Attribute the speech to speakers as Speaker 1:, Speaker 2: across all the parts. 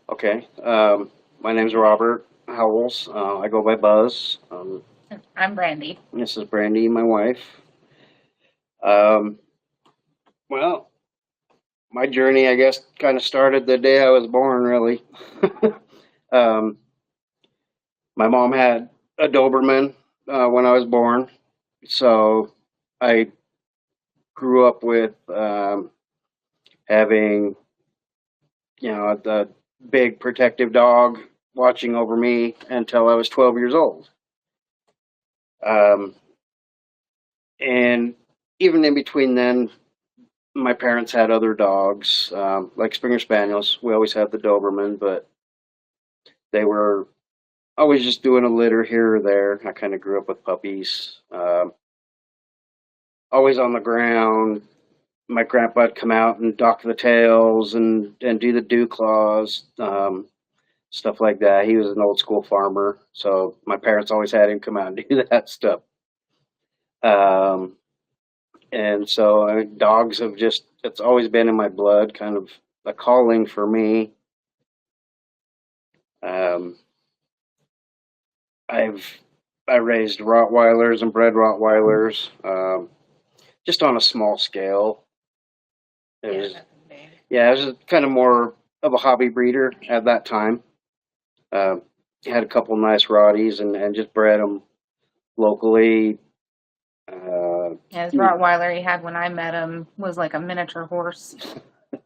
Speaker 1: Okay. My name's Robert Howells. I go by Buzz.
Speaker 2: I'm Brandi.
Speaker 1: This is Brandi, my wife. Um, well, my journey, I guess, kind of started the day I was born, really. um, my mom had a Doberman when I was born, so I grew up with having, the big protective dog watching over me until I was 12 years old. Um, and even in between then, my parents had other dogs, like Springer Spaniels. We always had the Doberman, but they were always just doing a litter here or there. I kind of grew up with puppies, always on the ground. My grandpa would come out and dock the tails and do the dew claws, stuff like that. He was an old school farmer, so my parents always had him come out and do that stuff. Um, and so dogs have it's always been in my blood, kind of a calling for me. Um, I've I raised Rottweilers and bred Rottweilers, just on a small scale. It
Speaker 2: Yeah,
Speaker 1: was
Speaker 2: nothing big.
Speaker 1: Yeah, it was kind of more of a hobby breeder at that time. Uh, had a couple nice Rotties and just bred them locally. Uh,
Speaker 2: Yeah, his Rottweiler he had when I met him was like a miniature horse.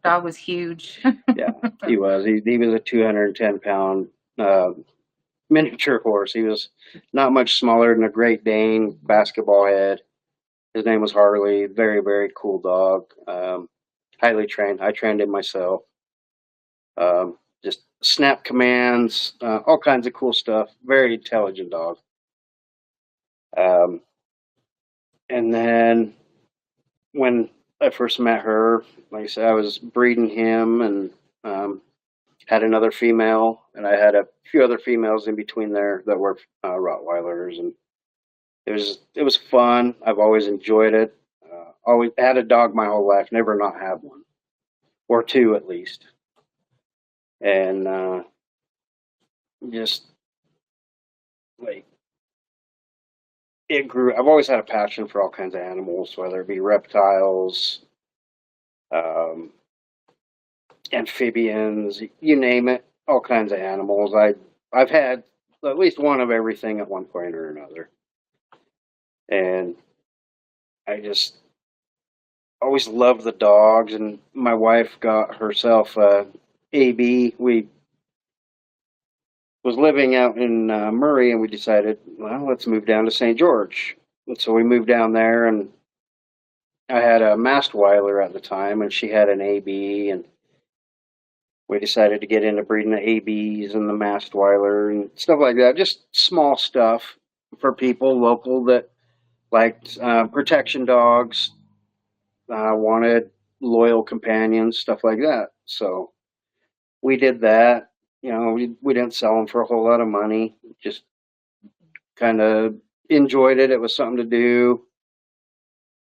Speaker 2: Dog was huge.
Speaker 1: yeah, he was. He was a 210 pound miniature horse. He was not much smaller than a Great Dane, basketball head. His name was Harley. Very, very cool dog. Highly trained. I trained him myself. Just snap commands, all kinds of cool stuff. Very intelligent dog. Um, and then when I first met her, like I said, I was breeding him and um, had another female, and I had a few other females in between there that were Rottweilers, and it was fun. I've always enjoyed it. Always had a dog my whole life, never not had one or two at least, and just like it grew. I've always had a passion for all kinds of animals, whether it be reptiles, um, amphibians, you name it, all kinds of animals. I've had at least one of everything at one point or another, and I just always loved the dogs. And my wife got herself a AB. We was living out in Murray, and we decided, well, let's move down to St. George. And so we moved down there, and I had a Mastweiler at the time, and she had an AB, and we decided to get into breeding the ABs and the Mastweiler and stuff like that. Just small stuff for people local that liked protection dogs, wanted loyal companions, stuff like that. So we did that. We didn't sell them for a whole lot of money. Just kind of enjoyed it. It was something to do.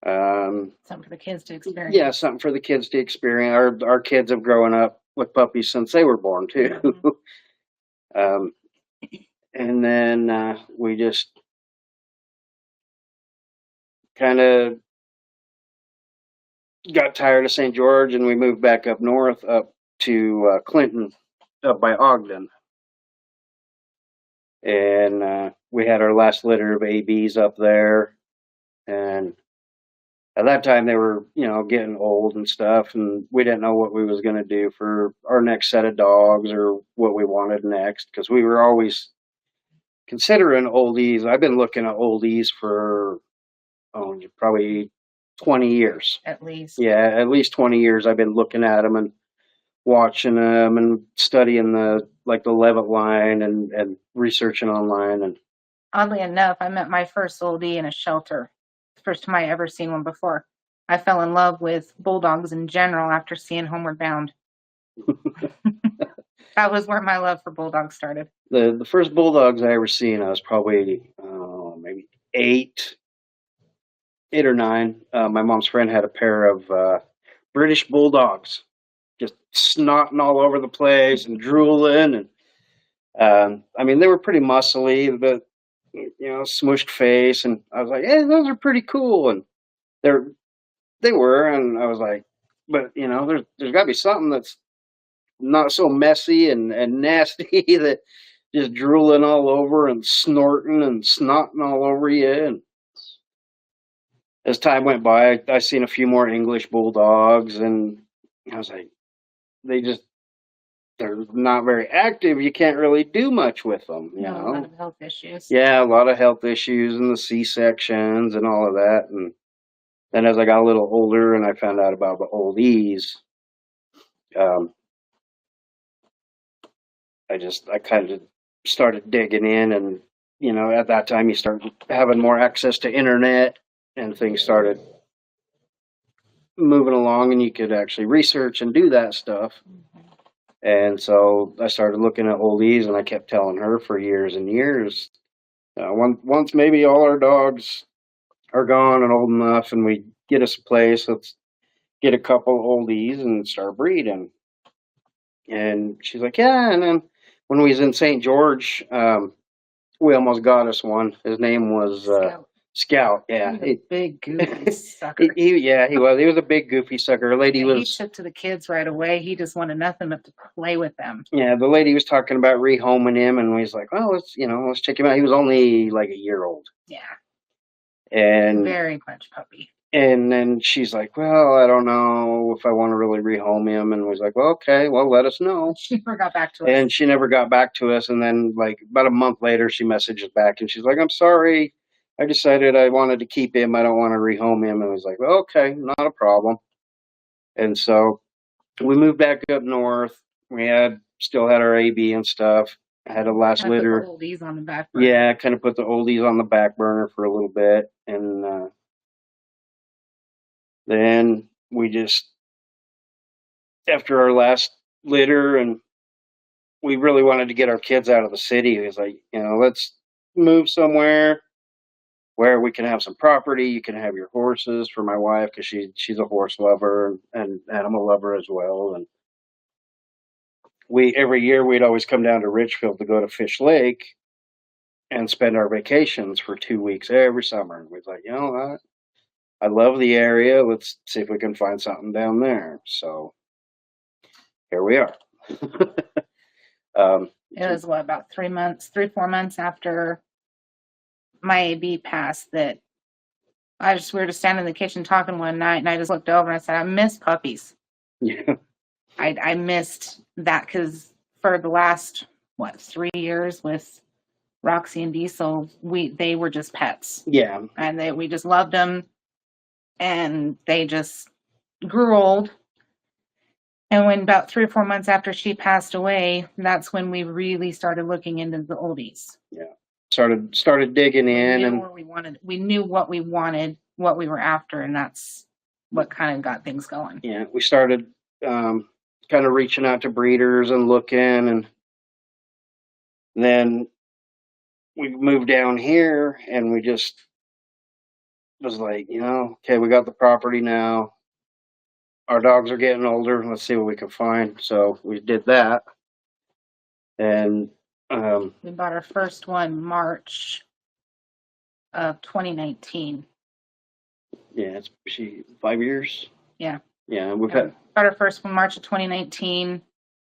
Speaker 2: Something for the kids to experience.
Speaker 1: Yeah, something for the kids to experience. Our kids have grown up with puppies since they were born too.
Speaker 2: Mm-hmm.
Speaker 1: um, and then we just kind of got tired of St. George, and we moved back up north, up to Clinton, up by Ogden, and we had our last litter of ABs up there. And at that time, they were getting old and stuff, and we didn't know what we was going to do for our next set of dogs or what we wanted next, because we were always considering oldies. I've been looking at oldies for probably 20 years.
Speaker 2: At least.
Speaker 1: Yeah, at least 20 years I've been looking at them and watching them and studying the Levitt line and researching online. And
Speaker 2: Oddly enough, I met my first oldie in a shelter. The first time I ever seen one before. I fell in love with bulldogs in general after seeing Homeward Bound. That was where my love for bulldogs started.
Speaker 1: The first bulldogs I ever seen, I was probably maybe eight or nine. My mom's friend had a pair of British bulldogs, just snotting all over the place and drooling. And I mean, they were pretty muscly, but smushed face. And I was like, hey, those are pretty cool. And they were, and I was like, but there's got to be something that's not so messy and nasty that just drooling all over and snorting and snotting all over you. And as time went by, I seen a few more English bulldogs, and I was like, they're not very active. You can't really do much with them,
Speaker 2: A lot of health issues.
Speaker 1: Yeah, a lot of health issues and the C-sections and all of that. And then as I got a little older and I found out about the oldies, I kind of started digging in, and at that time you start having more access to internet, and things started moving along, and you could actually research and do that stuff. And so I started looking at oldies, and I kept telling her for years and years, once maybe all our dogs are gone and old enough, and we get us a place, let's get a couple oldies and start breeding. And she's like, yeah. And then when we was in St. George, we almost got us one. His name was Scout. Yeah,
Speaker 2: he was a big goofy sucker.
Speaker 1: He was. He was a big goofy sucker.
Speaker 2: He took to the kids right away. He just wanted nothing but to play with them.
Speaker 1: Yeah, the lady was talking about rehoming him, and we was like, well, let's check him out. He was only like a year old.
Speaker 2: Yeah,
Speaker 1: and
Speaker 2: very much puppy.
Speaker 1: And then she's like, well, I don't know if I want to really rehome him. And we was like, well, okay, well, let us know.
Speaker 2: She never got back to us.
Speaker 1: And she never got back to us. And then, like, about a month later, she messages back, and she's like, I'm sorry. I decided I wanted to keep him. I don't want to rehome him. And I was like, well, okay, not a problem. And so we moved back up north. We still had our AB and stuff. I had a last litter.
Speaker 2: Put the oldies on the back burner.
Speaker 1: Yeah, kind of put the oldies on the back burner for a little bit. And then we just, after our last litter, and we really wanted to get our kids out of the city. It was like, let's move somewhere where we can have some property. You can have your horses, for my wife, because she's a horse lover and animal lover as well. And every year we'd always come down to Richfield to go to Fish Lake and spend our vacations for 2 weeks every summer. And we'd like, I love the area. Let's see if we can find something down there. So here we are.
Speaker 2: It was about 3 months, 4 months after my AB passed that we were just standing in the kitchen talking one night, and I just looked over and I said, I miss puppies.
Speaker 1: Yeah.
Speaker 2: I missed that because for the last 3 years with Roxy and Diesel, they were just pets.
Speaker 1: Yeah.
Speaker 2: And we just loved them, and they just grew old. And when about 3 or 4 months after she passed away, that's when we really started looking into the oldies.
Speaker 1: Yeah. Started digging in,
Speaker 2: we knew what we wanted, what we were after, and that's what kind of got things going.
Speaker 1: Yeah, we started kind of reaching out to breeders and looking, and then we moved down here, and we just was like, okay, we got the property now. Our dogs are getting older. Let's see what we can find. So we did that, and
Speaker 2: we bought our first one March of 2019.
Speaker 1: Yeah, it's 5 years.
Speaker 2: Yeah.
Speaker 1: Yeah, we've
Speaker 2: bought our first one March of 2019.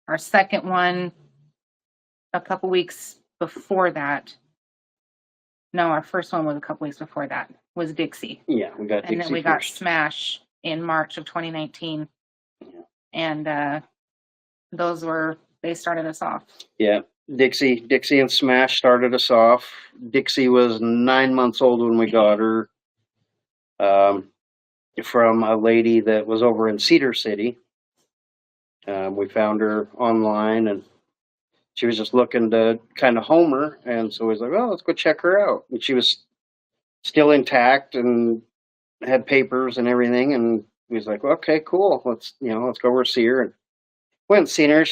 Speaker 2: Our second one a couple weeks before that. No, our first one was a couple weeks before that. Was Dixie.
Speaker 1: Yeah, we got Dixie.
Speaker 2: And then we got Smash in March of 2019. Yeah. And they started us off. Yeah.
Speaker 1: Dixie and Smash started us off. Dixie was 9 months old when we got her, from a lady that was over in Cedar City. We found her online, and she was just looking to kind of home her, and so we was like, well, let's go check her out. And she was still intact and had papers and everything, and we was like, well, okay, cool. Let's go over see her. And went and seen her.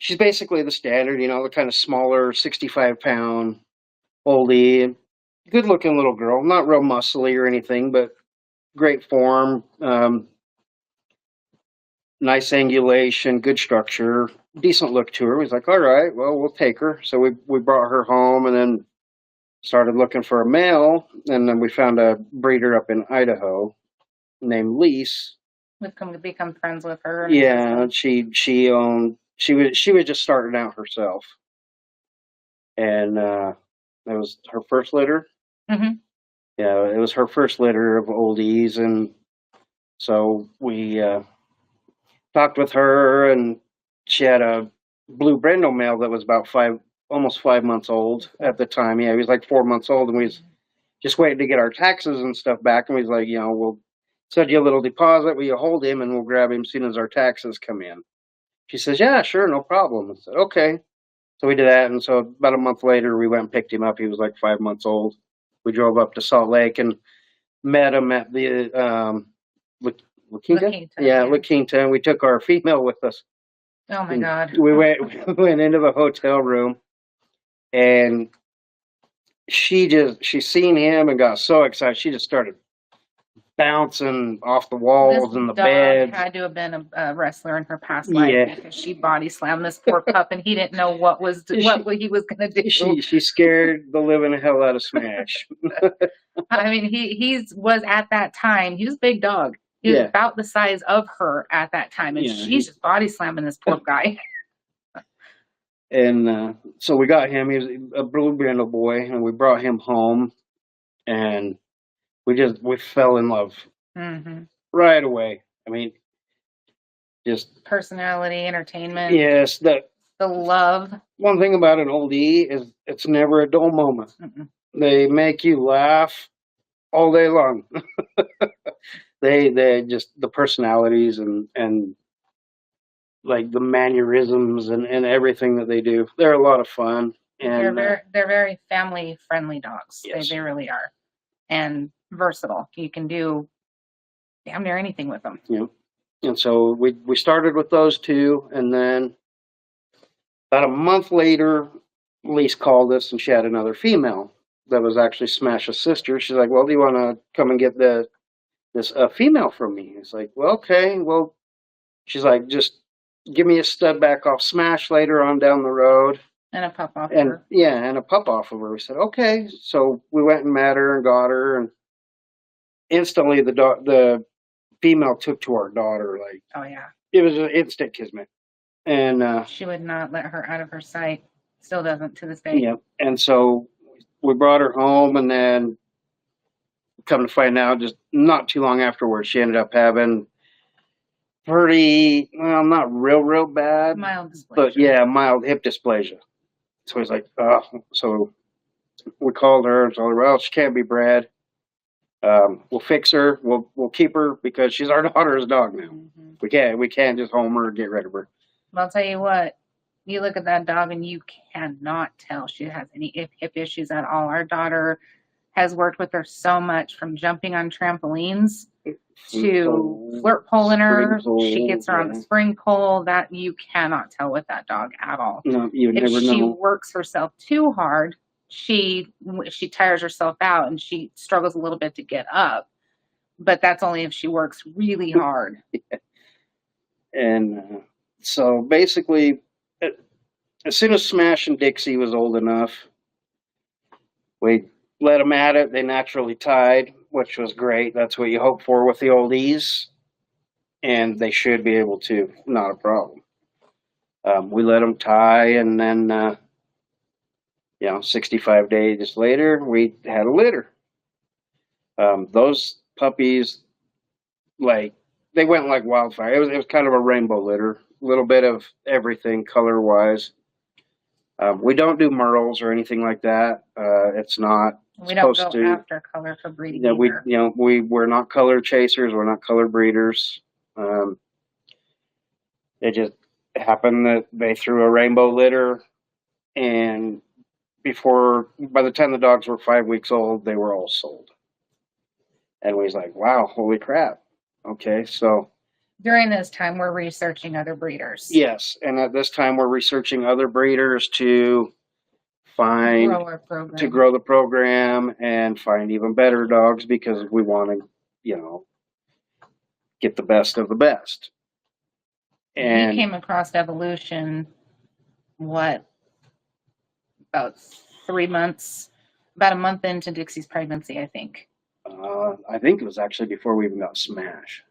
Speaker 1: She's basically the standard, the kind of smaller 65-pound oldie, good-looking little girl. Not real muscly or anything, but great form. nice angulation, good structure, decent look to her. He's like, all right, well, we'll take her. So we brought her home and then started looking for a male. And then we found a breeder up in Idaho named Lise.
Speaker 2: We've come to become friends with her.
Speaker 1: Yeah, she was just starting out herself. And it was her first litter.
Speaker 2: Mm-hmm.
Speaker 1: Yeah, it was her first litter of oldies. And so we talked with her, and she had a blue brindle male that was about almost 5 months old at the time. Yeah, he was like 4 months old, and we was just waiting to get our taxes and stuff back. And we was like, we'll send you a little deposit. Will you hold him, and we'll grab him as soon as our taxes come in? She says, yeah, sure, no problem. I said, okay. So we did that, and so about a month later, we went and picked him up. He was like 5 months old. We drove up to Salt Lake and met him at the La Quinta? Yeah, La Quinta, and we took our female with us.
Speaker 2: Oh my God.
Speaker 1: We went into the hotel room, and she seen him and got so excited. She just started bouncing off the walls and the bed.
Speaker 2: Had to have been a wrestler in her past life, because she body slammed this poor pup, and he didn't know what he was going to do.
Speaker 1: She scared the living hell out of Smash.
Speaker 2: I mean, he was at that time. He was a big dog. He was about the size of her at that time, and she's just body slamming this poor guy.
Speaker 1: And so we got him. He was a blue brindle boy, and we brought him home, and we fell in love right away. I mean, just
Speaker 2: personality, entertainment.
Speaker 1: Yes, the
Speaker 2: love.
Speaker 1: One thing about an oldie is it's never a dull moment. They make you laugh all day long. They just the personalities and like the mannerisms and everything that they do. They're a lot of fun. And
Speaker 2: they're very family friendly dogs. Yes. They really are. And versatile. You can do damn near anything with them.
Speaker 1: Yeah. And so we started with those two, and then about a month later, Lise called us, and she had another female that was actually Smash's sister. She's like, well, do you want to come and get this female from me? It's like, well, okay. Well, she's like, just give me a stud back off Smash later on down the road.
Speaker 2: And a pup off of her.
Speaker 1: Yeah, and a pup off of her. We said, okay. So we went and met her and got her, and instantly the female took to our daughter. Like,
Speaker 2: oh yeah,
Speaker 1: it was an instant kismet. And
Speaker 2: she would not let her out of her sight. Still doesn't to this day.
Speaker 1: Yeah. And so we brought her home, and then come to find out, just not too long afterwards, she ended up having not real bad,
Speaker 2: mild dysplasia.
Speaker 1: But yeah, mild hip dysplasia. So he's like, oh. So we called her and told her, well, she can't be bred. We'll fix her. We'll keep her because she's our daughter's dog now. We can't just home her and get rid of her.
Speaker 2: But I'll tell you what, you look at that dog and you cannot tell she has any hip issues at all. Our daughter has worked with her so much, from jumping on trampolines to flirt poling her. She gets her on the spring pole. That you cannot tell with that dog at all.
Speaker 1: No, you never know.
Speaker 2: If she works herself too hard, she tires herself out and she struggles a little bit to get up. But that's only if she works really hard.
Speaker 1: And so basically, as soon as Smash and Dixie was old enough, we let them at it. They naturally tied, which was great. That's what you hope for with the oldies. And they should be able to, not a problem. We let them tie, and then, 65 days later, we had a litter. Those puppies, they went like wildfire. It was kind of a rainbow litter, a little bit of everything color-wise. We don't do merles or anything like that. It's not.
Speaker 2: We don't go after color for breeding.
Speaker 1: Yeah, we're not color chasers. We're not color breeders. It just happened that they threw a rainbow litter, and by the time the dogs were 5 weeks old, they were all sold. And we was like, wow, holy crap. Okay, so
Speaker 2: during this time, we're researching other breeders.
Speaker 1: Yes, and at this time, we're researching other breeders to grow the program and find even better dogs, because we want to, get the best of the best. And
Speaker 2: he came across evolution, what, about 3 months, about a month into Dixie's pregnancy, I think.
Speaker 1: I think it was actually before we even got Smash.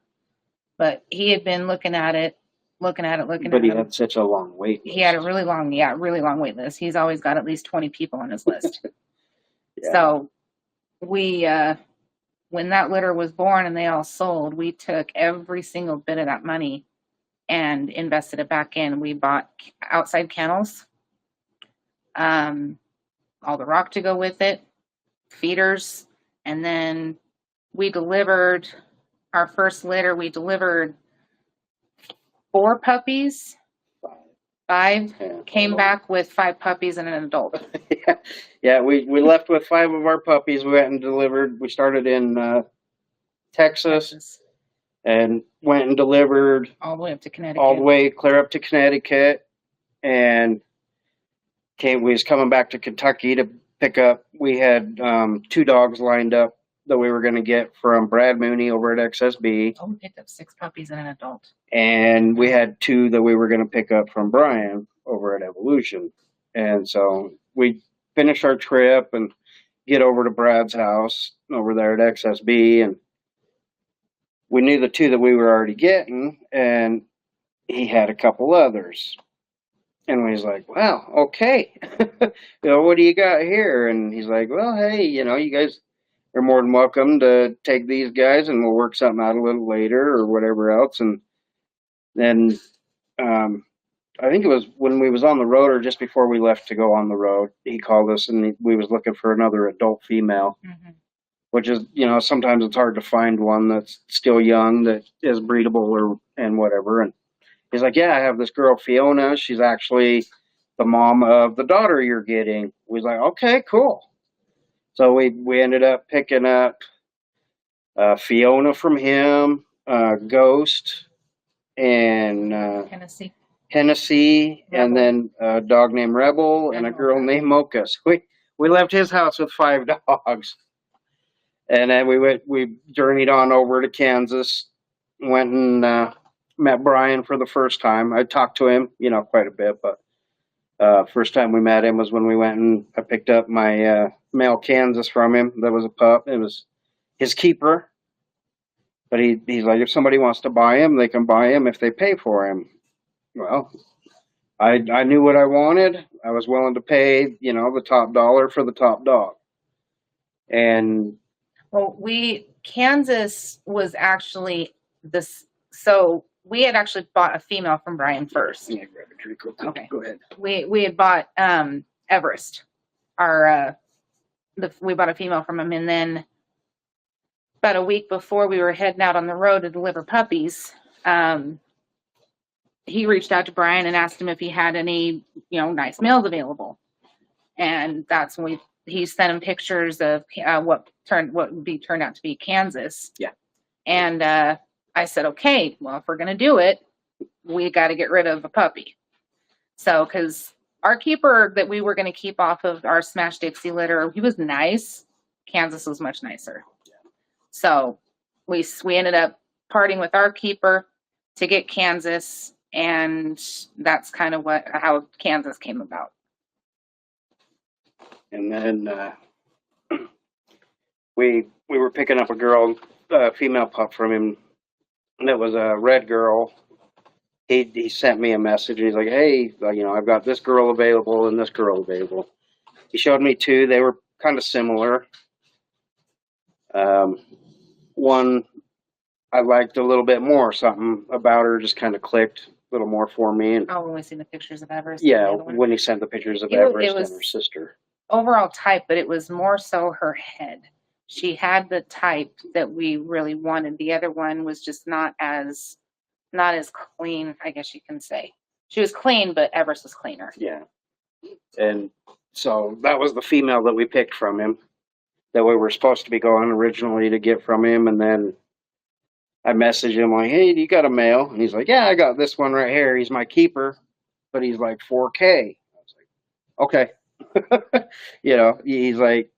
Speaker 2: But he had been looking at it. But
Speaker 1: he had such a long wait list.
Speaker 2: He had a really long wait list. He's always got at least 20 people on his list.
Speaker 1: Yeah.
Speaker 2: So we, when that litter was born and they all sold, we took every single bit of that money and invested it back in. We bought outside kennels, all the rock to go with it, feeders, and then we delivered our first litter. We delivered 4 puppies. 5 came back with 5 puppies and an adult.
Speaker 1: Yeah, we left with 5 of our puppies. We went and delivered. We started in Texas and went and delivered
Speaker 2: all the way up to Connecticut.
Speaker 1: All the way clear up to Connecticut, and we was coming back to Kentucky to pick up. We had 2 dogs lined up that we were going to get from Brad Mooney over at XSB.
Speaker 2: Oh, we picked up 6 puppies and an adult.
Speaker 1: And we had 2 that we were going to pick up from Brian over at Evolution. And so we finished our trip and get over to Brad's house over there at XSB. And we knew the 2 that we were already getting, and he had a couple others. And we was like, well, okay, what do you got here? And he's like, well, hey, you guys are more than welcome to take these guys, and we'll work something out a little later or whatever else. And then I think it was when we was on the road or just before we left to go on the road, he called us, and we was looking for another adult female, which is, sometimes it's hard to find one that's still young that is breedable and whatever. And he's like, yeah, I have this girl, Fiona. She's actually the mom of the daughter you're getting. We was like, okay, cool. So we ended up picking up Fiona from him, Ghost, and Hennessy, and then a dog named Rebel and a girl named Mocha. So we left his house with 5 dogs. And then we journeyed on over to Kansas, went and met Brian for the first time. I talked to him, quite a bit, but first time we met him was when we went and I picked up my male Kansas from him. That was a pup. It was his keeper. But he's like, if somebody wants to buy him, they can buy him if they pay for him. Well, I knew what I wanted. I was willing to pay, the top dollar for the top dog. And
Speaker 2: Kansas was actually this. So we had actually bought a female from Brian first.
Speaker 1: Yeah, grab a drink real quick. Okay, go ahead.
Speaker 2: We had bought Everest. We bought a female from him, and then about a week before we were heading out on the road to deliver puppies, he reached out to Brian and asked him if he had any, nice males available. And that's when he sent him pictures of what turned out to be Kansas.
Speaker 1: Yeah.
Speaker 2: And I said, okay, well, if we're going to do it, we got to get rid of a puppy. So, because our keeper that we were going to keep off of our Smash Dixie litter, he was nice. Kansas was much nicer. Yeah. So we ended up parting with our keeper to get Kansas, and that's kind of how Kansas came about.
Speaker 1: And then we were picking up a female pup from him. And it was a red girl. He sent me a message, and he's like, hey, I've got this girl available and this girl available. He showed me 2. They were kind of similar. One I liked a little bit more. Something about her just kind of clicked a little more for me. And
Speaker 2: when we seen the pictures of Everest.
Speaker 1: Yeah, when he sent the pictures of Everest and her sister.
Speaker 2: Overall type, but it was more so her head. She had the type that we really wanted. The other one was just not as clean, I guess you can say. She was clean, but Everest was cleaner.
Speaker 1: Yeah. And so that was the female that we picked from him that we were supposed to be going originally to get from him. And then I messaged him like, hey, do you got a male? And he's like, yeah, I got this one right here. He's my keeper, but he's like 4K. I was like, okay. He's like,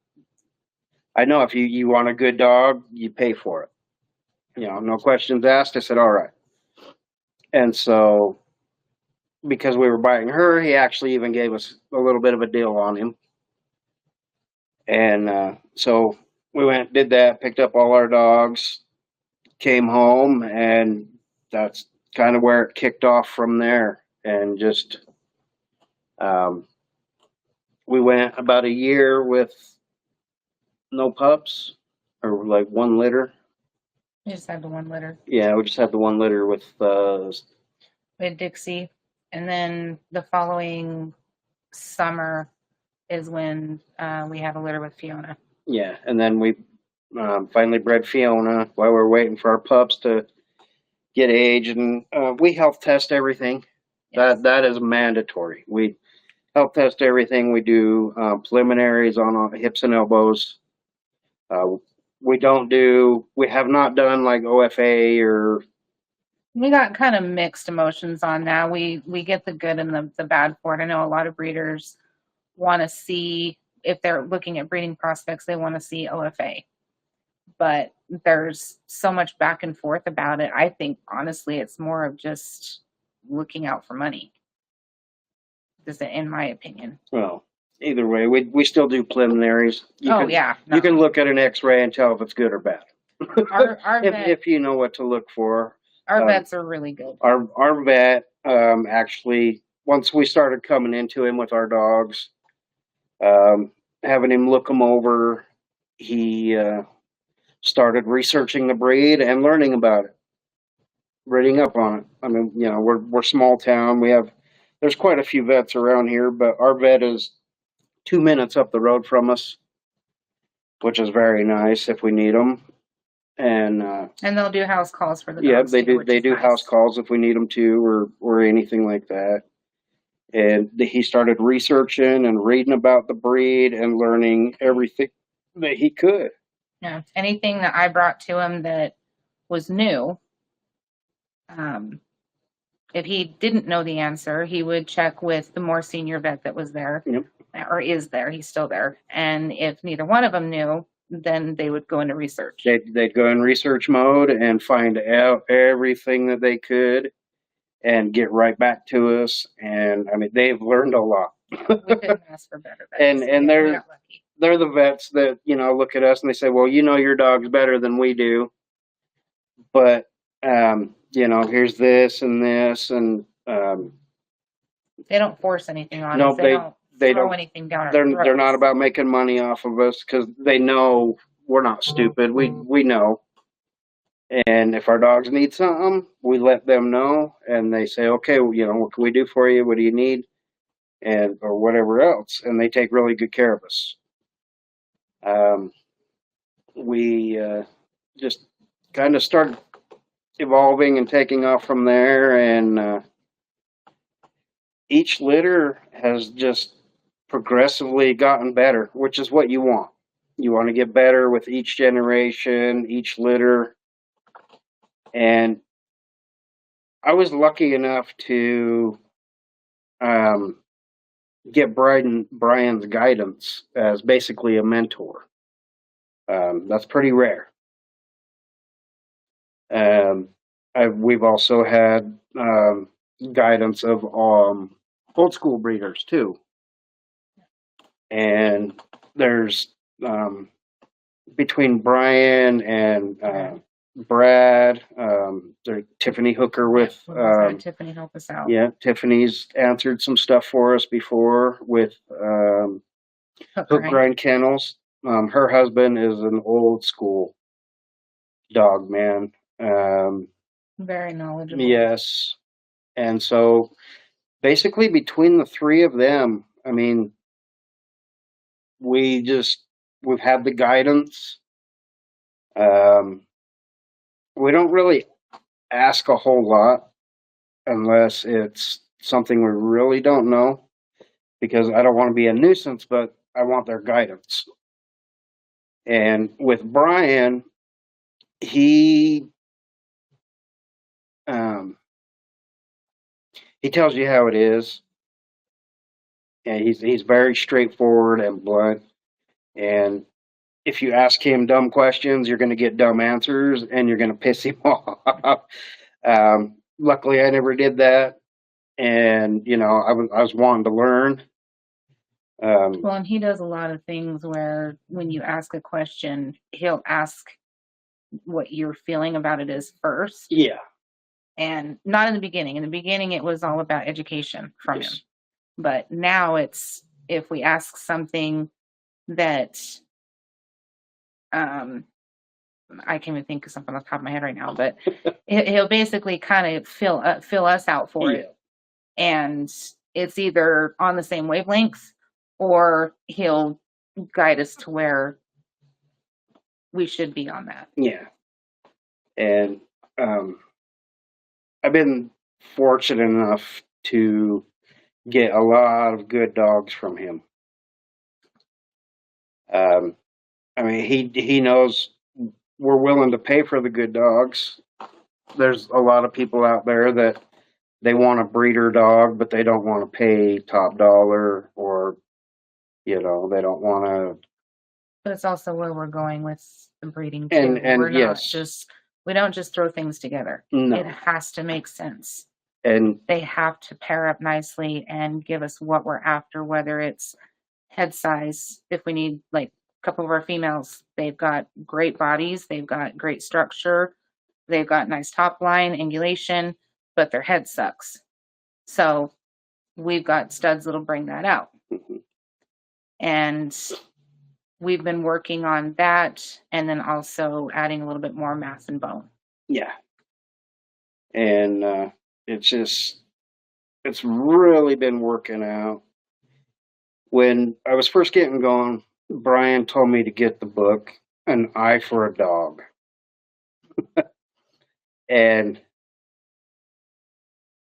Speaker 1: I know if you want a good dog, you pay for it. No questions asked. I said, all right. And so, because we were buying her, he actually even gave us a little bit of a deal on him. And so we went, did that, picked up all our dogs, came home, and that's kind of where it kicked off from there. And just, we went about a year with no pups, or like one litter.
Speaker 2: We just had the one litter.
Speaker 1: Yeah, we just had the one litter with
Speaker 2: We had Dixie, and then the following summer is when we had a litter with Fiona.
Speaker 1: yeah, and then we finally bred Fiona while we were waiting for our pups to get aged, and we health test everything.
Speaker 2: Yes.
Speaker 1: That is mandatory. We health test everything. We do preliminaries on hips and elbows. We have not done like OFA or.
Speaker 2: We got kind of mixed emotions on that. We get the good and the bad for it. I know a lot of breeders want to see, if they're looking at breeding prospects, they want to see OFA. But there's so much back and forth about it. I think, honestly, it's more of just looking out for money. Is it, in my opinion?
Speaker 1: Well, either way, we still do preliminaries.
Speaker 2: No.
Speaker 1: You can look at an X-ray and tell if it's good or bad.
Speaker 2: Our
Speaker 1: if you know what to look for.
Speaker 2: Our vets are really good.
Speaker 1: Our vet, actually, once we started coming into him with our dogs, having him look them over, he started researching the breed and learning about it, reading up on it. I mean, we're small town. There's quite a few vets around here, but our vet is 2 minutes up the road from us, which is very nice if we need them. And
Speaker 2: they'll do house calls for the dogs.
Speaker 1: Yeah, they do. They do
Speaker 2: nice.
Speaker 1: House calls if we need them to, or anything like that. And he started researching and reading about the breed and learning everything that he could.
Speaker 2: Yeah, anything that I brought to him that was new, if he didn't know the answer, he would check with the more senior vet that was there.
Speaker 1: Yep.
Speaker 2: Or is there. He's still there. And if neither one of them knew, then they would go into research.
Speaker 1: They'd go in research mode and find out everything that they could and get right back to us. And I mean, they've learned a lot.
Speaker 2: We couldn't ask for better vets.
Speaker 1: And they're the vets that, look at us and they say, well, your dog's better than we do. But, here's this and this. And
Speaker 2: they don't force anything on us. They don't throw anything down our throats.
Speaker 1: They're not about making money off of us because they know we're not stupid. We know. And if our dogs need something, we let them know, and they say, okay, well, what can we do for you? What do you need? Or whatever else. And they take really good care of us. We just kind of started evolving and taking off from there. And each litter has just progressively gotten better, which is what you want. You want to get better with each generation, each litter. And I was lucky enough to get Brian's guidance as basically a mentor. That's pretty rare. We've also had guidance of old school breeders too. And there's between Brian and Brad, Tiffany Hooker with
Speaker 2: Tiffany help us out.
Speaker 1: Yeah, Tiffany's answered some stuff for us before with Hook Grind Kennels. Her husband is an old school dog man.
Speaker 2: Very knowledgeable.
Speaker 1: Yes. And so basically between the three of them, I mean, we've had the guidance. We don't really ask a whole lot unless it's something we really don't know, because I don't want to be a nuisance, but I want their guidance. And with Brian, he tells you how it is, and he's very straightforward and blunt. And if you ask him dumb questions, you're going to get dumb answers, and you're going to piss him off. luckily I never did that. And, you know, I was wanting to learn.
Speaker 2: Well, and he does a lot of things where when you ask a question, he'll ask what you're feeling about it is first.
Speaker 1: Yeah.
Speaker 2: And not in the beginning. In the beginning, it was all about education from him.
Speaker 1: Yes.
Speaker 2: But now it's, if we ask something that, I can't even think of something off the top of my head right now, but he'll basically kind of fill us out for it. And it's either on the same wavelength or he'll guide us to where we should be on that.
Speaker 1: Yeah. And I've been fortunate enough to get a lot of good dogs from him. I mean, he knows we're willing to pay for the good dogs. There's a lot of people out there that they want a breeder dog, but they don't want to pay top dollar, or, you know, they don't want to.
Speaker 2: But it's also where we're going with the breeding too.
Speaker 1: And
Speaker 2: we're
Speaker 1: yes.
Speaker 2: not just, we don't just throw things together.
Speaker 1: No.
Speaker 2: It has to make sense.
Speaker 1: And
Speaker 2: they have to pair up nicely and give us what we're after, whether it's head size. If we need, like, a couple of our females, they've got great bodies, they've got great structure, they've got nice top line, angulation, but their head sucks. So we've got studs that'll bring that out.
Speaker 1: Mm-hmm.
Speaker 2: And we've been working on that, and then also adding a little bit more mass and bone.
Speaker 1: Yeah. And it's really been working out. When I was first getting going, Brian told me to get the book, An Eye for a Dog. And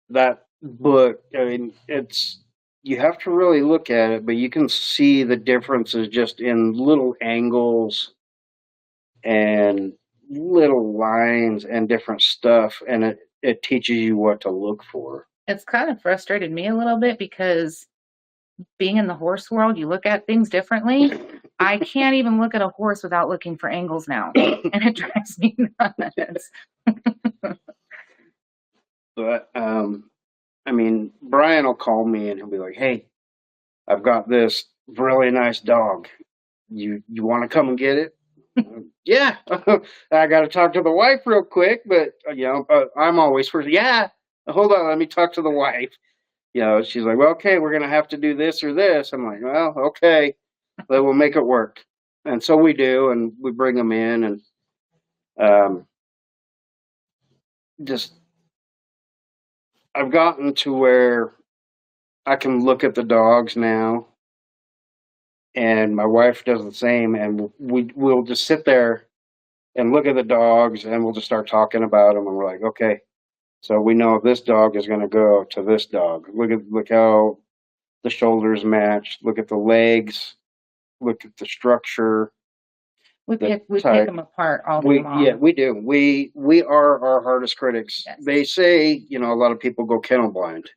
Speaker 1: that book, I mean, you have to really look at it, but you can see the differences just in little angles and little lines and different stuff, and it teaches you what to look for.
Speaker 2: It's kind of frustrated me a little bit because being in the horse world, you look at things differently. I can't even look at a horse without looking for angles now, and it drives me nuts.
Speaker 1: But I mean, Brian will call me and he'll be like, "Hey, I've got this really nice dog. You want to come and get it?" Yeah. I got to talk to the wife real quick, but you know, I'm always first. Yeah, hold on, let me talk to the wife. You know, she's like, "Well, okay, we're gonna have to do this or this." I'm like, "Well, okay, but we'll make it work." And so we do, and we bring them in, and just I've gotten to where I can look at the dogs now, and my wife does the same, and we'll just sit there and look at the dogs, and we'll just start talking about them, and we're like, okay, so we know this dog is going to go to this dog. Look how the shoulders match. Look at the legs. Look at the structure.
Speaker 2: We pick them apart all day long.
Speaker 1: Yeah, we do. We are our hardest critics.
Speaker 2: Yes.
Speaker 1: They say, you know, a lot of people go kennel blind.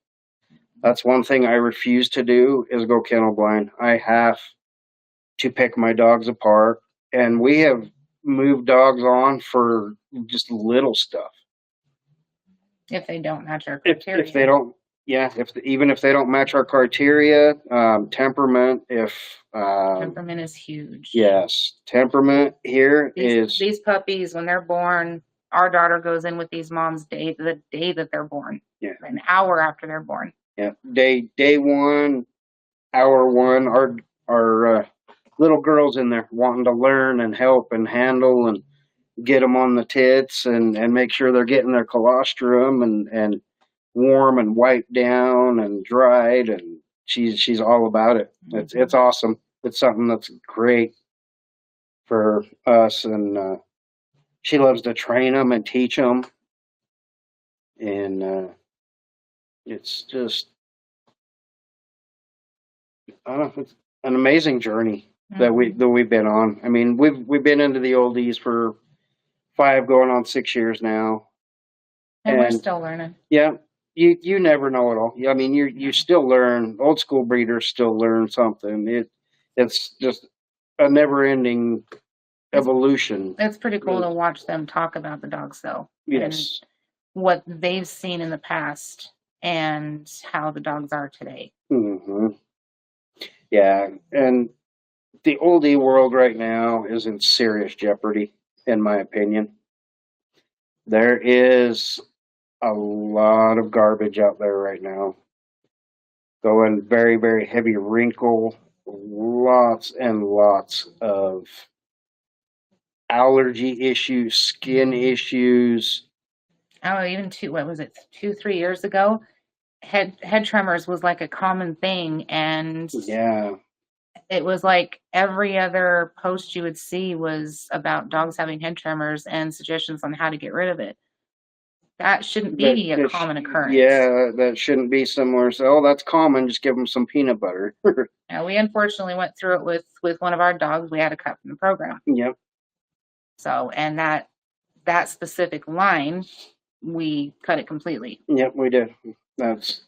Speaker 1: That's one thing I refuse to do, is go kennel blind. I have to pick my dogs apart, and we have moved dogs on for just little stuff.
Speaker 2: If they don't match our criteria.
Speaker 1: If they don't, yeah, even if they don't match our criteria, temperament,
Speaker 2: temperament is huge.
Speaker 1: Yes, temperament here is
Speaker 2: these puppies, when they're born, our daughter goes in with these moms the day that they're born.
Speaker 1: Yeah.
Speaker 2: An hour after they're born.
Speaker 1: Yeah. Day one, hour one, our little girls in there wanting to learn and help and handle and get them on the tits and make sure they're getting their colostrum and warm and wiped down and dried, and she's all about it. Mm-hmm. It's awesome. It's something that's great for us, and she loves to train them and teach them, and it's just, I don't know, it's an amazing journey that we've been on. I mean, we've been into the oldies for 5 going on 6 years now,
Speaker 2: and we're still learning.
Speaker 1: Yeah, you never know it all. I mean, you still learn. Old school breeders still learn something. It's just a never ending evolution.
Speaker 2: It's pretty cool to watch them talk about the dogs, though.
Speaker 1: Yes.
Speaker 2: what they've seen in the past and how the dogs are today.
Speaker 1: Mm-hmm. Yeah, and the oldie world right now is in serious jeopardy, in my opinion. There is a lot of garbage out there right now. Going very, very heavy wrinkle, lots and lots of allergy issues, skin issues.
Speaker 2: Oh, even 2, 3 years ago, head tremors was like a common thing, and
Speaker 1: Yeah,
Speaker 2: it was like every other post you would see was about dogs having head tremors and suggestions on how to get rid of it. That shouldn't be a common occurrence.
Speaker 1: Yeah, that shouldn't be somewhere. So, oh, that's common. Just give them some peanut butter.
Speaker 2: Now, we unfortunately went through it with one of our dogs. We had to cut from the program.
Speaker 1: Yep.
Speaker 2: So, and that specific line, we cut it completely.
Speaker 1: Yep, we did. That's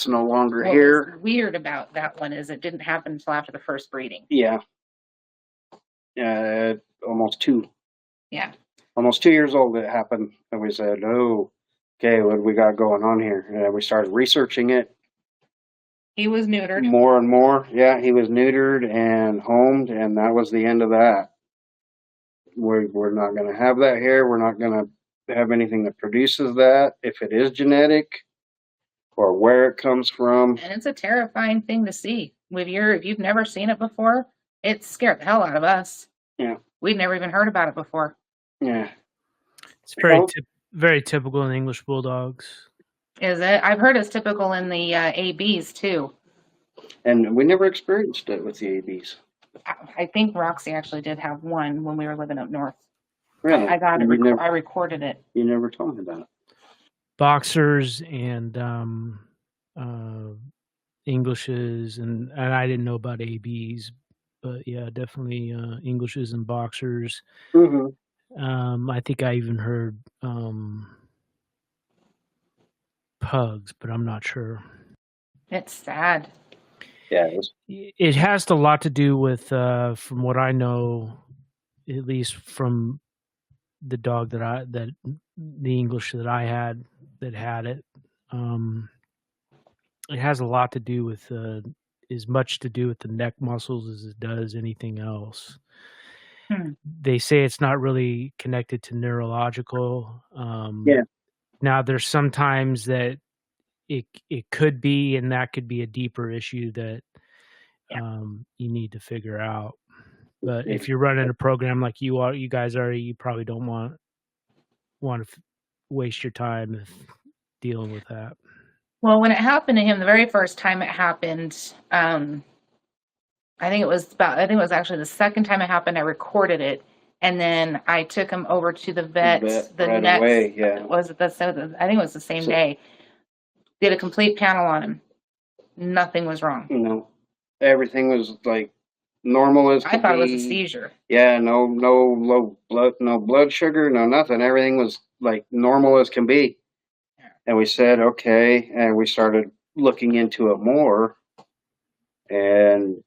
Speaker 1: no longer
Speaker 2: What
Speaker 1: here.
Speaker 2: was weird about that one is it didn't happen until after the first breeding.
Speaker 1: Yeah. Almost 2.
Speaker 2: Yeah.
Speaker 1: Almost 2 years old it happened. And we said, oh, okay, what do we got going on here? And we started researching it.
Speaker 2: He was neutered.
Speaker 1: More and more. Yeah, he was neutered and homed, and that was the end of that. We're not going to have that here. We're not going to have anything that produces that if it is genetic or where it comes from.
Speaker 2: And it's a terrifying thing to see. If you've never seen it before, it scared the hell out of us.
Speaker 1: Yeah.
Speaker 2: We'd never even heard about it before.
Speaker 1: Yeah.
Speaker 3: It's very typical in English Bulldogs.
Speaker 2: Is it? I've heard it's typical in the ABs too.
Speaker 1: And we never experienced it with the ABs.
Speaker 2: I think Roxy actually did have one when we were living up north.
Speaker 1: Really?
Speaker 2: I got it. I recorded it.
Speaker 1: You never told me about it.
Speaker 3: Boxers and Englishes, and I didn't know about ABs, but yeah, definitely Englishes and Boxers.
Speaker 1: Mm-hmm.
Speaker 3: I think I even heard Pugs, but I'm not sure.
Speaker 2: It's sad.
Speaker 1: Yeah,
Speaker 3: it has a lot to do with, from what I know, at least from the dog that the English that I had that had it. It has a lot to do with as much to do with the neck muscles as it does anything else. They say it's not really connected to neurological.
Speaker 1: Yeah.
Speaker 3: Now there's sometimes that it could be, and that could be a deeper issue that you need to figure out. But if you're running a program like you guys are, you probably don't want to waste your time dealing with that.
Speaker 2: Well, when it happened to him, the very first time it happened, I think it was actually the second time it happened. I recorded it, and then I took him over to the vet.
Speaker 1: Right away, yeah.
Speaker 2: I think it was the same day. Did a complete panel on him. Nothing was wrong.
Speaker 1: No, everything was like normal as could be.
Speaker 2: I thought it was a seizure.
Speaker 1: Yeah, no low blood, no blood sugar, no nothing. Everything was like normal as can be. And we said, okay, and we started looking into it more. And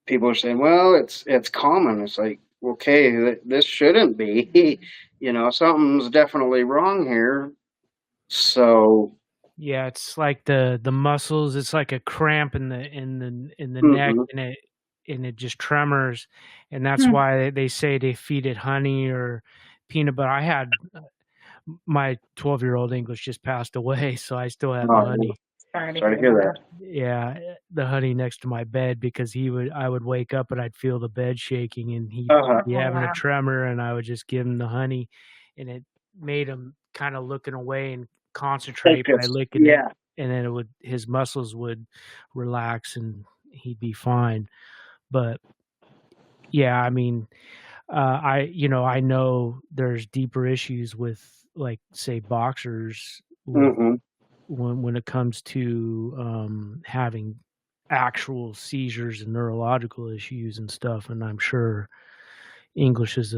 Speaker 1: people are saying, well, it's common. It's like, okay, this shouldn't be. Something's definitely wrong here. So
Speaker 3: yeah, it's like the muscles. It's like a cramp in the neck, and it just tremors, and that's why they say they feed it honey or peanut butter. I had my 12-year-old English just passed away, so I still have the honey.
Speaker 2: Sorry to hear that.
Speaker 3: Yeah, the honey next to my bed, because I would wake up and I'd feel the bed shaking, and he'd be having a tremor, and I would just give him the honey, and it made him kind of looking away and concentrate by licking it, and then his muscles would relax and he'd be fine. But yeah, I mean, I know there's deeper issues with, like, say, Boxers when it comes to having actual seizures and neurological issues and stuff, and I'm sure Englishes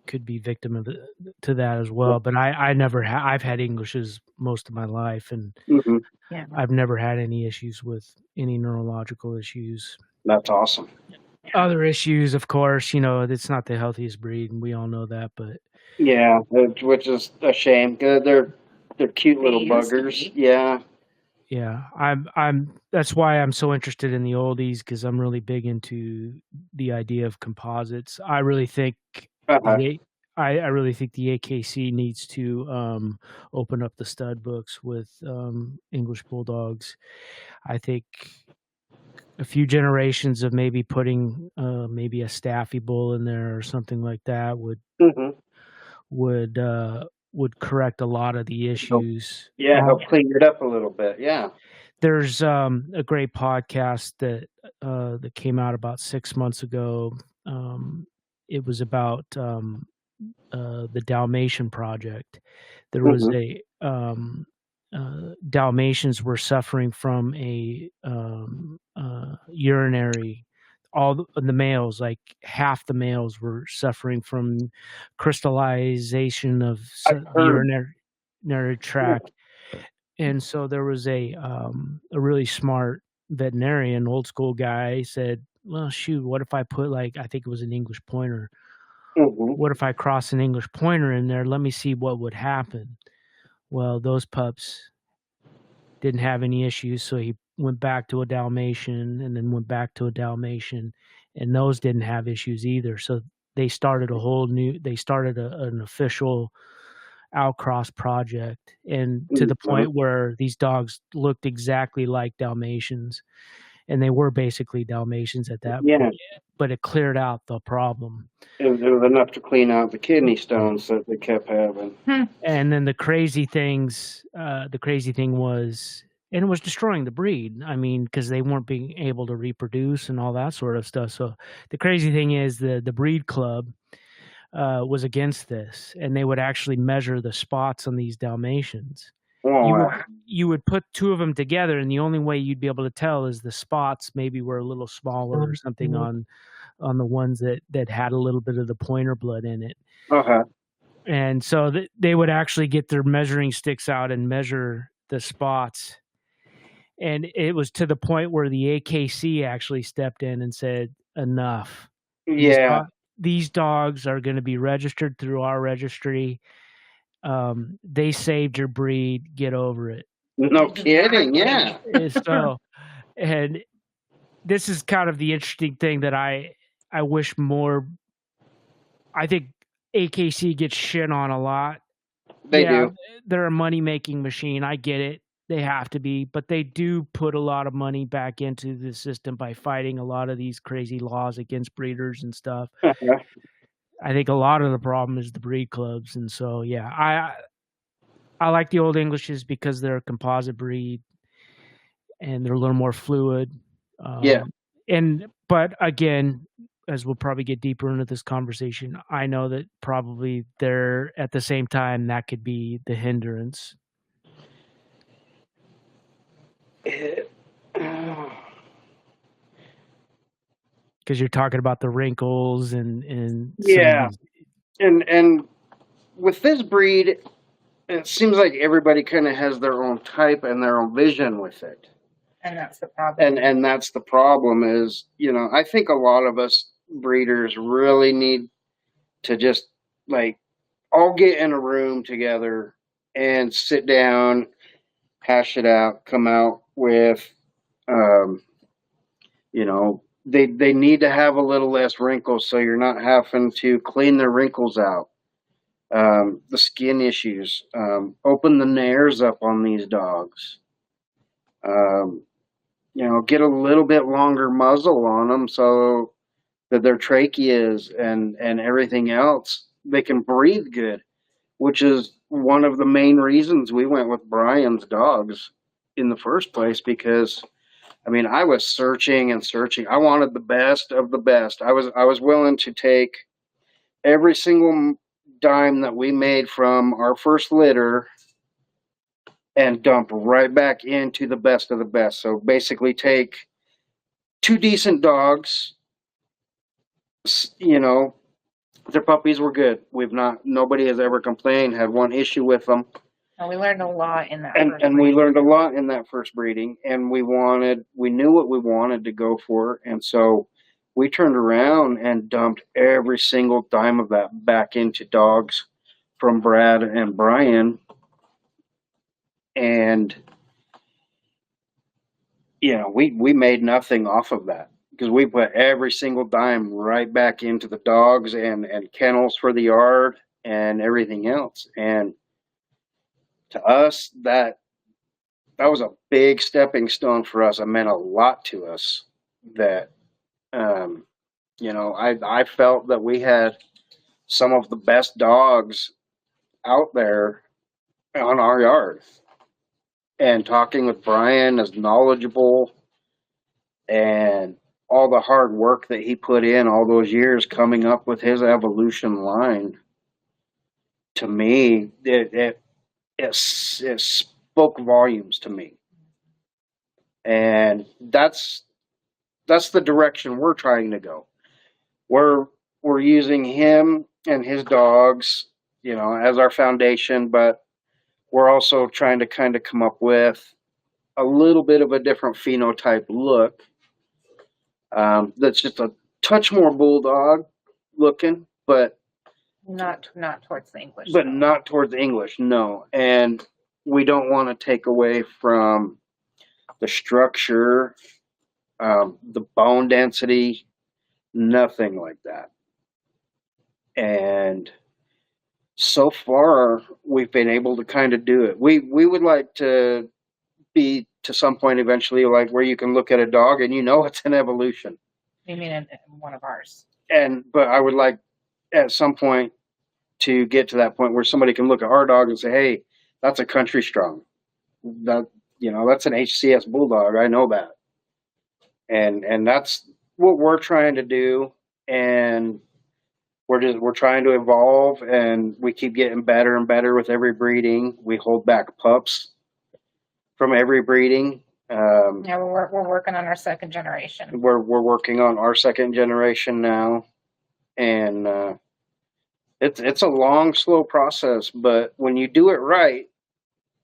Speaker 3: could be victim to that as well. But I've had Englishes most of my life, and I've never had any issues with any neurological issues.
Speaker 1: That's awesome.
Speaker 3: Other issues, of course, it's not the healthiest breed, and we all know that, but
Speaker 1: Yeah, which is a shame. They're cute little buggers. Yeah.
Speaker 3: Yeah, that's why I'm so interested in the oldies, because I'm really big into the idea of composites. I really think
Speaker 1: Uh-huh.
Speaker 3: I really think the AKC needs to open up the stud books with English Bulldogs. I think a few generations of maybe putting maybe a Staffy Bull in there or something like that
Speaker 1: Mm-hmm.
Speaker 3: would would correct a lot of the issues.
Speaker 1: Yeah, help clean it up a little bit. Yeah.
Speaker 3: There's a great podcast that came out about 6 months ago. It was about the Dalmatian Project. There was
Speaker 1: Mm-hmm.
Speaker 3: Dalmatians were suffering from a urinary. All the males, like half the males, were suffering from crystallization of
Speaker 1: I've
Speaker 3: the
Speaker 1: heard.
Speaker 3: urinary tract. And so there was a really smart veterinarian, old school guy, said, "Well, shoot, what if I put, like, I think it was an English pointer.
Speaker 1: Mm-hmm.
Speaker 3: What if I cross an English pointer in there? Let me see what would happen." Well, those pups didn't have any issues, so he went back to a Dalmatian and then went back to a Dalmatian, and those didn't have issues either. So they started an official outcross project, and to the point where these dogs looked exactly like Dalmatians, and they were basically Dalmatians at that
Speaker 1: Yeah.
Speaker 3: point, but it cleared out the problem.
Speaker 1: It was enough to clean out the kidney stones that they kept having.
Speaker 3: And then the crazy thing was, and it was destroying the breed. I mean, because they weren't being able to reproduce and all that sort of stuff. So the crazy thing is the breed club was against this, and they would actually measure the spots on these Dalmatians.
Speaker 1: Oh,
Speaker 3: You would put two of them together, and the only way you'd be able to tell is the spots maybe were a little smaller or something on the ones that had a little bit of the pointer blood in it.
Speaker 1: uh-huh.
Speaker 3: And so they would actually get their measuring sticks out and measure the spots. And it was to the point where the AKC actually stepped in and said, "Enough.
Speaker 1: Yeah.
Speaker 3: These dogs are going to be registered through our registry. They saved your breed. Get over it."
Speaker 1: No kidding. Yeah.
Speaker 3: So, and this is kind of the interesting thing that I wish more. I think AKC gets shit on a lot.
Speaker 1: They do.
Speaker 3: They're a money-making machine. I get it. They have to be, but they do put a lot of money back into the system by fighting a lot of these crazy laws against breeders and stuff.
Speaker 1: Uh-huh.
Speaker 3: I think a lot of the problem is the breed clubs, and so I like the Old Englishes because they're a composite breed and they're a little more fluid. But again, as we'll probably get deeper into this conversation, I know that probably they're at the same time that could be the hindrance. Because you're talking about the wrinkles and
Speaker 1: yeah, and with this breed, it seems like everybody kind of has their own type and their own vision with it.
Speaker 2: And that's the problem.
Speaker 1: And that's the problem is, I think a lot of us breeders really need to just like all get in a room together and sit down, hash it out, come out with, they need to have a little less wrinkles so you're not having to clean their wrinkles out. The skin issues, open the nares up on these dogs. Get a little bit longer muzzle on them so that their tracheas and everything else, they can breathe good, which is one of the main reasons we went with Brian's dogs in the first place, because I was searching and searching. I wanted the best of the best. I was willing to take every single dime that we made from our first litter and dump right back into the best of the best. So basically take two decent dogs, their puppies were good. Nobody has ever complained, had one issue with them.
Speaker 2: And we learned a lot in that.
Speaker 1: And we learned a lot in that first breeding, and we knew what we wanted to go for. And so we turned around and dumped every single dime of that back into dogs from Brad and Brian. And, you know, we made nothing off of that because we put every single dime right back into the dogs and kennels for the yard and everything else. And to us, that was a big stepping stone for us. It meant a lot to us that, you know, I felt that we had some of the best dogs out there on our yard. And talking with Brian as knowledgeable and all the hard work that he put in all those years coming up with his evolution line, to me, it spoke volumes to me. And that's the direction we're trying to go. We're using him and his dogs, you know, as our foundation, but we're also trying to kind of come up with a little bit of a different phenotype look. That's just a touch more bulldog looking, but
Speaker 2: not towards the English.
Speaker 1: But not towards the English, no. And we don't want to take away from the structure, the bone density, nothing like that. And so far, we've been able to kind of do it. We would like to be to some point eventually like where you can look at a dog and you know it's an evolution.
Speaker 2: You mean in one of ours?
Speaker 1: But I would like at some point to get to that point where somebody can look at our dog and say, hey, that's a country strong. That, you know, that's an HCS bulldog. I know that. And that's what we're trying to do. And we're trying to evolve, and we keep getting better and better with every breeding. We hold back pups from every breeding.
Speaker 2: Yeah, we're working on our second generation.
Speaker 1: We're working on our second generation now, and it's a long, slow process. But when you do it right,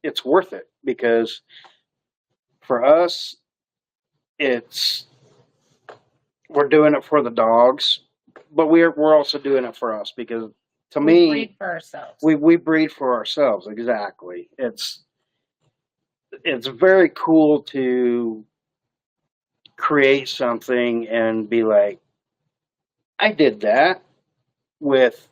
Speaker 1: it's worth it, because for us, we're doing it for the dogs. But we're also doing it for us, because to me,
Speaker 2: we breed for ourselves.
Speaker 1: We breed for ourselves, exactly. It's very cool to create something and be like, I did that with,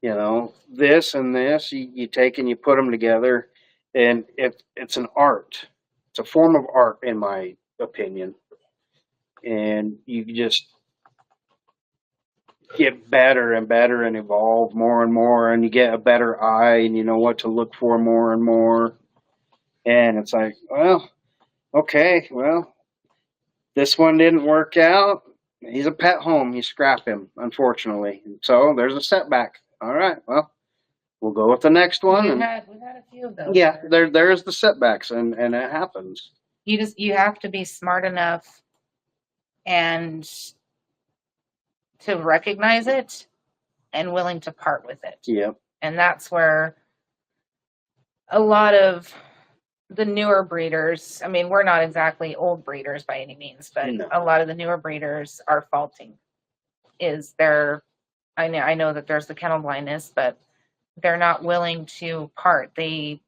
Speaker 1: you know, this and this. You take and you put them together, and it's an art. It's a form of art, in my opinion. And you just get better and better and evolve more and more, and you get a better eye, and you know what to look for more and more. And it's like, well, okay, well, this one didn't work out. He's a pet home. You scrap him, unfortunately. So there's a setback. All right, well, we'll go with the next one.
Speaker 2: We've had a few of those.
Speaker 1: Yeah, there's the setbacks, and it happens.
Speaker 2: You have to be smart enough and to recognize it and willing to part with it.
Speaker 1: Yep.
Speaker 2: And that's where a lot of the newer breeders, I mean, we're not exactly old breeders by any means, but
Speaker 1: No.
Speaker 2: A lot of the newer breeders are faulting. I know that there's the kennel blindness, but they're not willing to part. They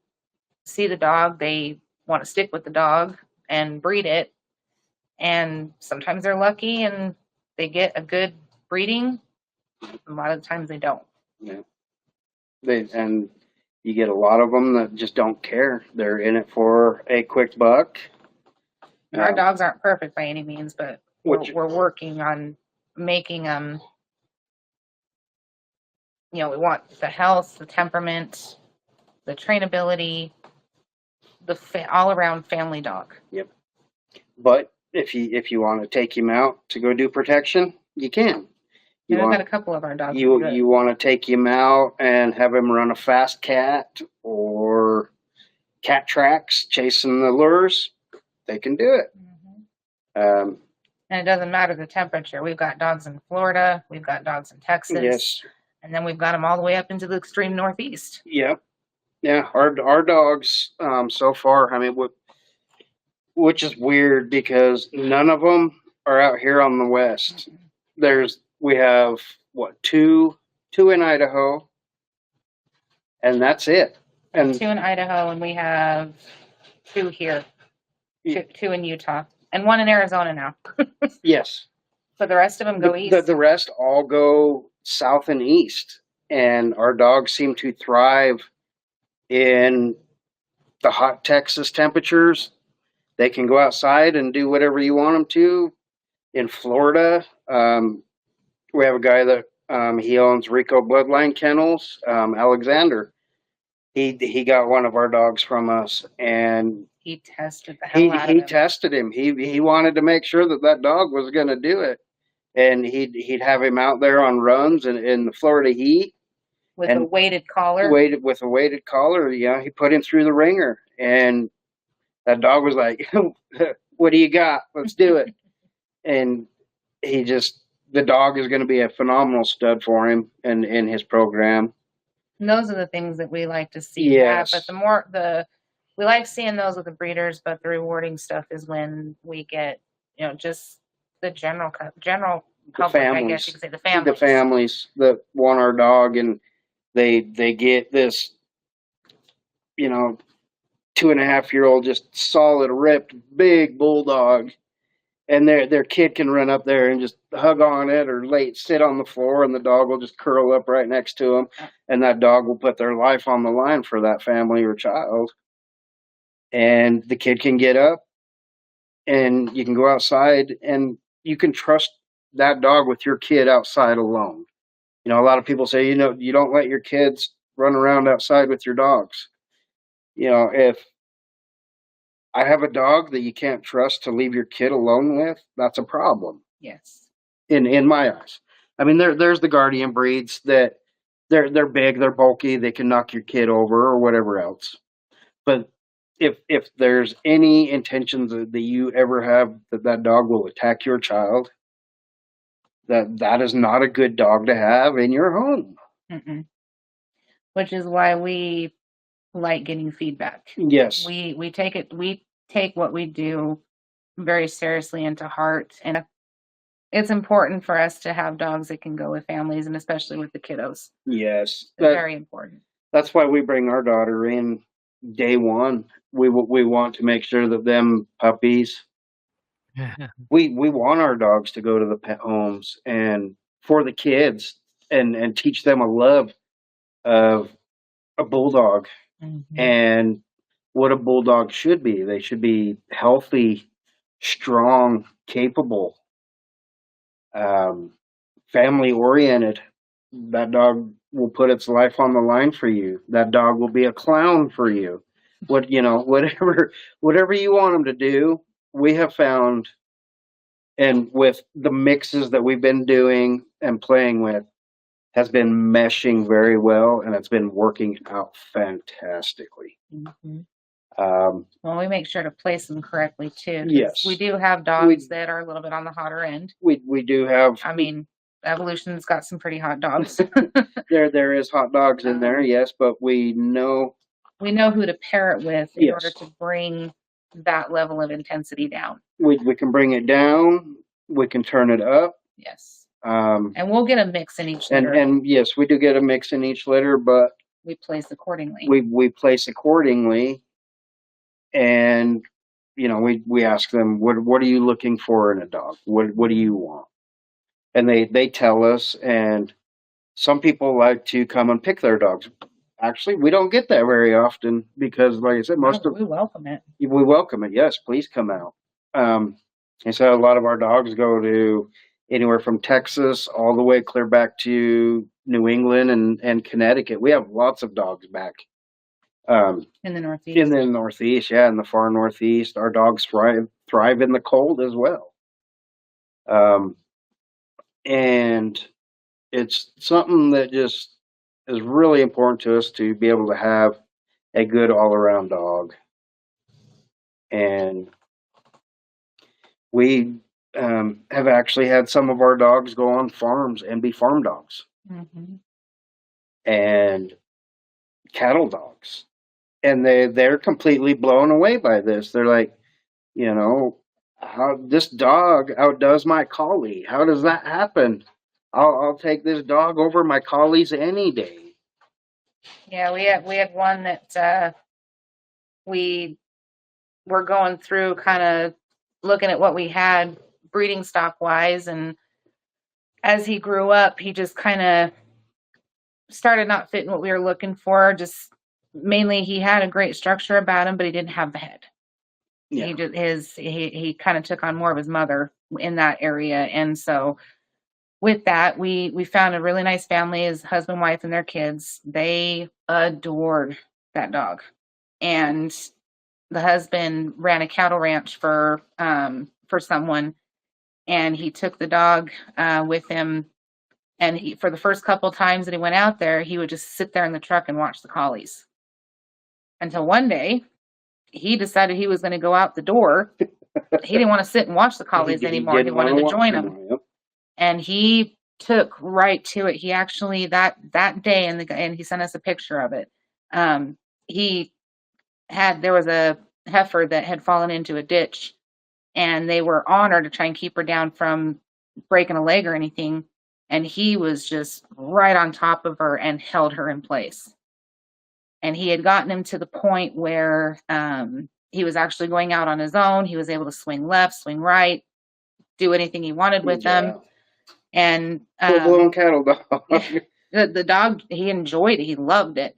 Speaker 2: see the dog, they want to stick with the dog and breed it. And sometimes they're lucky and they get a good breeding. A lot of times they don't.
Speaker 1: Yeah. And you get a lot of them that just don't care. They're in it for a quick buck.
Speaker 2: Our dogs aren't perfect by any means, but we're working on making them. You know, we want the health, the temperament, the trainability, the all-around family dog.
Speaker 1: Yep. But if you want to take him out to go do protection, you can.
Speaker 2: We've got a couple of our dogs.
Speaker 1: You want to take him out and have him run a fast cat or cat tracks chasing the lures, they can do it.
Speaker 2: Mm-hmm. And it doesn't matter the temperature. We've got dogs in Florida. We've got dogs in Texas.
Speaker 1: Yes.
Speaker 2: And then we've got them all the way up into the extreme Northeast.
Speaker 1: Yep. Yeah. Our dogs so far, I mean, which is weird because none of them are out here on the West. we have what, two in Idaho, and that's it. And
Speaker 2: 2 in Idaho, and we have 2 here, 2 in Utah, and 1 in Arizona now.
Speaker 1: yes,
Speaker 2: So the rest of them go east.
Speaker 1: the rest all go south and east, and our dogs seem to thrive in the hot Texas temperatures. They can go outside and do whatever you want them to. In Florida, we have a guy that he owns Rico Bloodline Kennels, Alexander. He got one of our dogs from us, and
Speaker 2: he tested the hell out of him.
Speaker 1: He tested him. He wanted to make sure that dog was going to do it, and he'd have him out there on runs in the Florida heat
Speaker 2: with a weighted collar.
Speaker 1: With a weighted collar, yeah. He put him through the ringer, and that dog was like, "What do you got? Let's do it." And the dog is going to be a phenomenal stud for him and in his program.
Speaker 2: And those are the things that we like to see.
Speaker 1: Yes.
Speaker 2: Yeah, but we like seeing those with the breeders, but the rewarding stuff is when we get, just the general public,
Speaker 1: families.
Speaker 2: I guess you could say, the families.
Speaker 1: The families that want our dog, and they get this, 2.5-year-old, just solid, ripped, big bulldog, and their kid can run up there and just hug on it or sit on the floor, and the dog will just curl up right next to them, and that dog will put their life on the line for that family or child. And the kid can get up, and you can go outside, and you can trust that dog with your kid outside alone. A lot of people say, you don't let your kids run around outside with your dogs. If I have a dog that you can't trust to leave your kid alone with, that's a problem.
Speaker 2: Yes.
Speaker 1: In my eyes. I mean, there's the guardian breeds that they're big, they're bulky, they can knock your kid over or whatever else. But if there's any intentions that you ever have that dog will attack your child, that is not a good dog to have in your home.
Speaker 2: Mm-mm. Which is why we like getting feedback.
Speaker 1: Yes.
Speaker 2: We take what we do very seriously into heart, and it's important for us to have dogs that can go with families, and especially with the kiddos.
Speaker 1: Yes.
Speaker 2: Very important.
Speaker 1: That's why we bring our daughter in day one. We want to make sure that them puppies, we want our dogs to go to the pet homes and for the kids and teach them a love of a bulldog. Mm-hmm. And what a bulldog should be. They should be healthy, strong, capable, family oriented. That dog will put its life on the line for you. That dog will be a clown for you. Whatever you want them to do, we have found, and with the mixes that we've been doing and playing with, has been meshing very well, and it's been working out fantastically.
Speaker 2: Mm-hmm. Well, we make sure to place them correctly too.
Speaker 1: Yes,
Speaker 2: we do have dogs that are a little bit on the hotter end.
Speaker 1: We do have.
Speaker 2: I mean, Evolution's got some pretty hot dogs.
Speaker 1: There is hot dogs in there, yes, but we know
Speaker 2: who to pair it with in order to bring that level of intensity down.
Speaker 1: We can bring it down. We can turn it up.
Speaker 2: Yes. And we'll get a mix in each litter.
Speaker 1: And yes, we do get a mix in each litter, but
Speaker 2: we place accordingly.
Speaker 1: We place accordingly, and we ask them, what are you looking for in a dog? What do you want? And they tell us. And some people like to come and pick their dogs. Actually, we don't get that very often because, like I said,
Speaker 2: we welcome it.
Speaker 1: We welcome it. Yes, please come out. And so a lot of our dogs go to anywhere from Texas all the way clear back to New England and Connecticut. We have lots of dogs back
Speaker 2: in the Northeast.
Speaker 1: In the Northeast, yeah, in the far Northeast. Our dogs thrive in the cold as well. And it's something that just is really important to us to be able to have a good all-around dog. And we have actually had some of our dogs go on farms and be farm dogs. Mm-hmm. And cattle dogs. And they're completely blown away by this. They're like, how this dog outdoes my collie. How does that happen? I'll take this dog over my collies any day.
Speaker 2: Yeah, we had one that we were going through, kind of looking at what we had breeding stock wise, and as he grew up, he just kind of started not fitting what we were looking for. Just mainly, he had a great structure about him, but he didn't have the head.
Speaker 1: Yeah.
Speaker 2: He kind of took on more of his mother in that area, and so with that, we found a really nice family, his husband, wife, and their kids. They adored that dog, and the husband ran a cattle ranch for someone, and he took the dog with him. And he, for the first couple times that he went out there, he would just sit there in the truck and watch the collies. Until one day, he decided he was going to go out the door. He didn't want to sit and watch the collies anymore. He wanted to join them.
Speaker 1: Yep.
Speaker 2: And he took right to it. He actually that day, and he sent us a picture of it. There was a heifer that had fallen into a ditch, and they were on her to try and keep her down from breaking a leg or anything. And he was just right on top of her and held her in place. And he had gotten him to the point where he was actually going out on his own. He was able to swing left, swing right, do anything he wanted with them. And
Speaker 1: full-blown cattle dog.
Speaker 2: the dog, he enjoyed it. He loved it.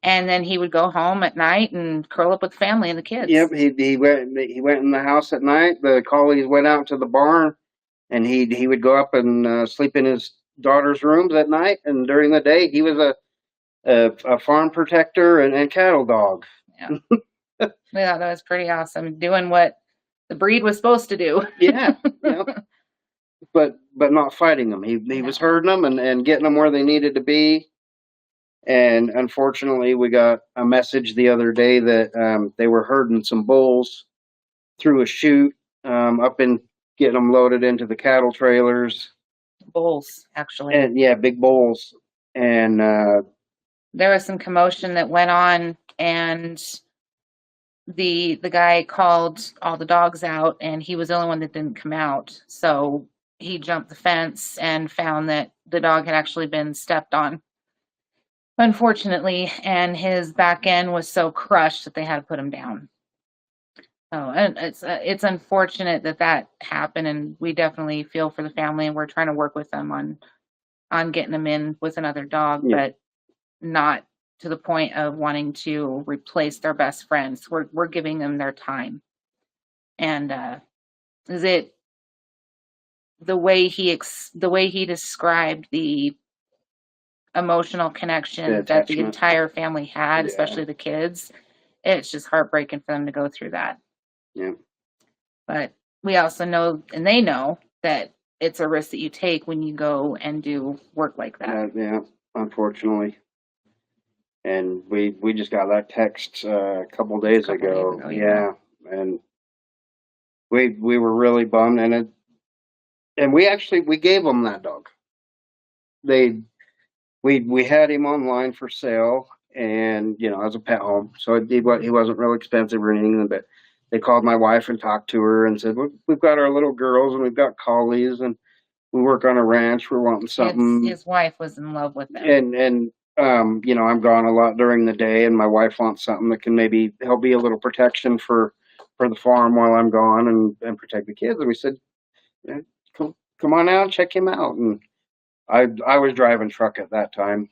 Speaker 2: And then he would go home at night and curl up with the family and the kids.
Speaker 1: Yep, he went in the house at night. The collies went out to the barn, and he would go up and sleep in his daughter's rooms at night. And during the day, he was a farm protector and cattle dog.
Speaker 2: Yeah. We thought that was pretty awesome, doing what the breed was supposed to do.
Speaker 1: Yeah. But not fighting them. He was herding them and getting them where they needed to be. And unfortunately, we got a message the other day that they were herding some bulls through a chute up and getting them loaded into the cattle trailers.
Speaker 2: Bulls, actually.
Speaker 1: And yeah, big bulls. And
Speaker 2: there was some commotion that went on, and the guy called all the dogs out, and he was the only one that didn't come out. So he jumped the fence and found that the dog had actually been stepped on, unfortunately, and his back end was so crushed that they had to put him down. Oh, and it's unfortunate that happened, and we definitely feel for the family, and we're trying to work with them on getting them in with another dog, but not to the point of wanting to replace their best friends. We're giving them their time. And is it the way he described the emotional connection that the entire family had, especially the kids? It's just heartbreaking for them to go through that.
Speaker 1: Yeah. But
Speaker 2: we also know, and they know, that it's a risk that you take when you go and do work like that.
Speaker 1: Yeah, unfortunately. And we just got that text a couple days ago. Yeah. And we were really bummed, and we gave them that dog. We had him online for sale, and as a pet home, so he wasn't real expensive or anything. But they called my wife and talked to her and said, we've got our little girls and we've got collies and we work on a ranch. We're wanting something.
Speaker 2: His wife was in love with them.
Speaker 1: And I'm gone a lot during the day, and my wife wants something that can maybe help be a little protection for the farm while I'm gone and protect the kids. And we said, come on out, check him out. And I was driving truck at that time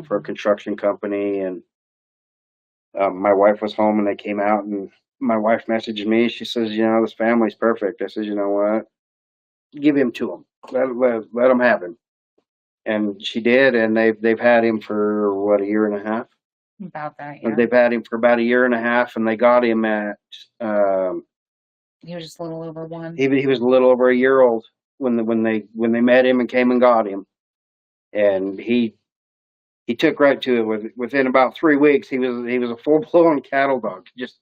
Speaker 1: for a construction company, and my wife was home, and they came out, and my wife messaged me. She says, this family's perfect. I said, you know what? Give him to them. Let them have him. And she did, and they've had him for a year and a half.
Speaker 2: About that, yeah.
Speaker 1: They've had him for about a year and a half, and they got him at.
Speaker 2: He was just a little over one.
Speaker 1: He was a little over a year old when they met him and came and got him, and he took right to it. Within about 3 weeks, he was a full-blown cattle dog. Just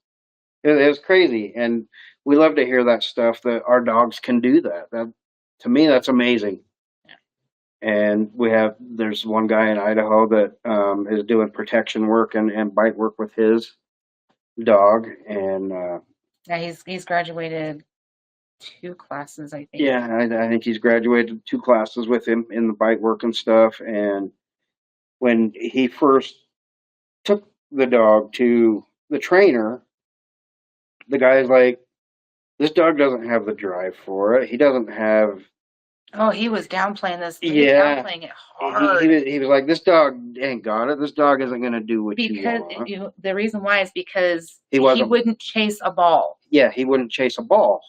Speaker 1: it was crazy, and we love to hear that stuff, that our dogs can do that. That, to me, that's amazing. And there's one guy in Idaho that is doing protection work and bite work with his dog. And
Speaker 2: yeah, he's graduated 2 classes, I think.
Speaker 1: Yeah, I think he's graduated 2 classes with him in the bite work and stuff. And when he first took the dog to the trainer, the guy's like, this dog doesn't have the drive for it. He doesn't have.
Speaker 2: Oh, he was downplaying this. He was
Speaker 1: Yeah.
Speaker 2: downplaying it hard.
Speaker 1: He was like, this dog ain't got it. This dog isn't going to do what you
Speaker 2: Because
Speaker 1: want.
Speaker 2: the reason why is because
Speaker 1: He
Speaker 2: wouldn't chase a ball.
Speaker 1: Yeah, he wouldn't chase a ball.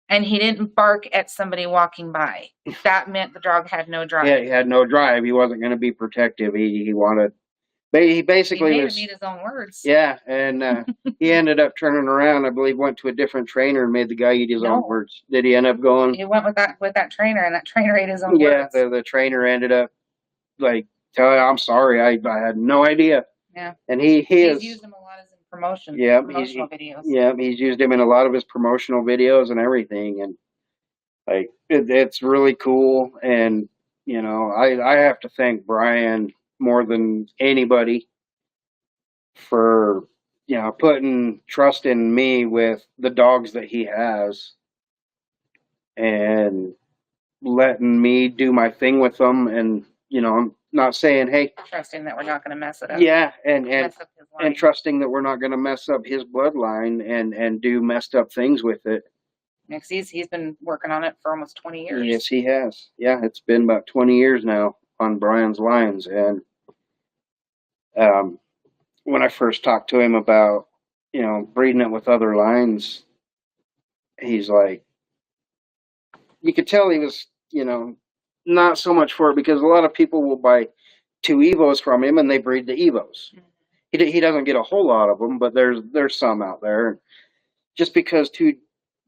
Speaker 2: And he didn't bark at somebody walking by. That meant the dog had no drive.
Speaker 1: Yeah, he had no drive. He wasn't going to be protective. He wanted. He basically
Speaker 2: he made
Speaker 1: was.
Speaker 2: him eat his own words.
Speaker 1: Yeah, and he ended up turning around. I believe went to a different trainer and made the guy eat his own words. Did he end up going?
Speaker 2: He went with that trainer, and that trainer ate his own words.
Speaker 1: Yeah, the trainer ended up like telling, "I'm sorry, I had no idea."
Speaker 2: Yeah,
Speaker 1: and
Speaker 2: he's used him a lot as in promotional videos.
Speaker 1: Yeah, he's used him in a lot of his promotional videos and everything, and like it's really cool. And I have to thank Brian more than anybody for putting trust in me with the dogs that he has and letting me do my thing with them. And I'm not saying, hey,
Speaker 2: trusting that we're not going to mess it up.
Speaker 1: Yeah, and trusting that we're not going to mess up his bloodline and do messed up things with it.
Speaker 2: Next, he's been working on it for almost 20 years.
Speaker 1: Yes, he has. Yeah, it's been about 20 years now on Brian's lines. And when I first talked to him about breeding it with other lines, he's like, you could tell he was not so much for it, because a lot of people will buy 2 Evos from him and they breed the Evos. Mm-hmm. He doesn't get a whole lot of them, but there's some out there. Just because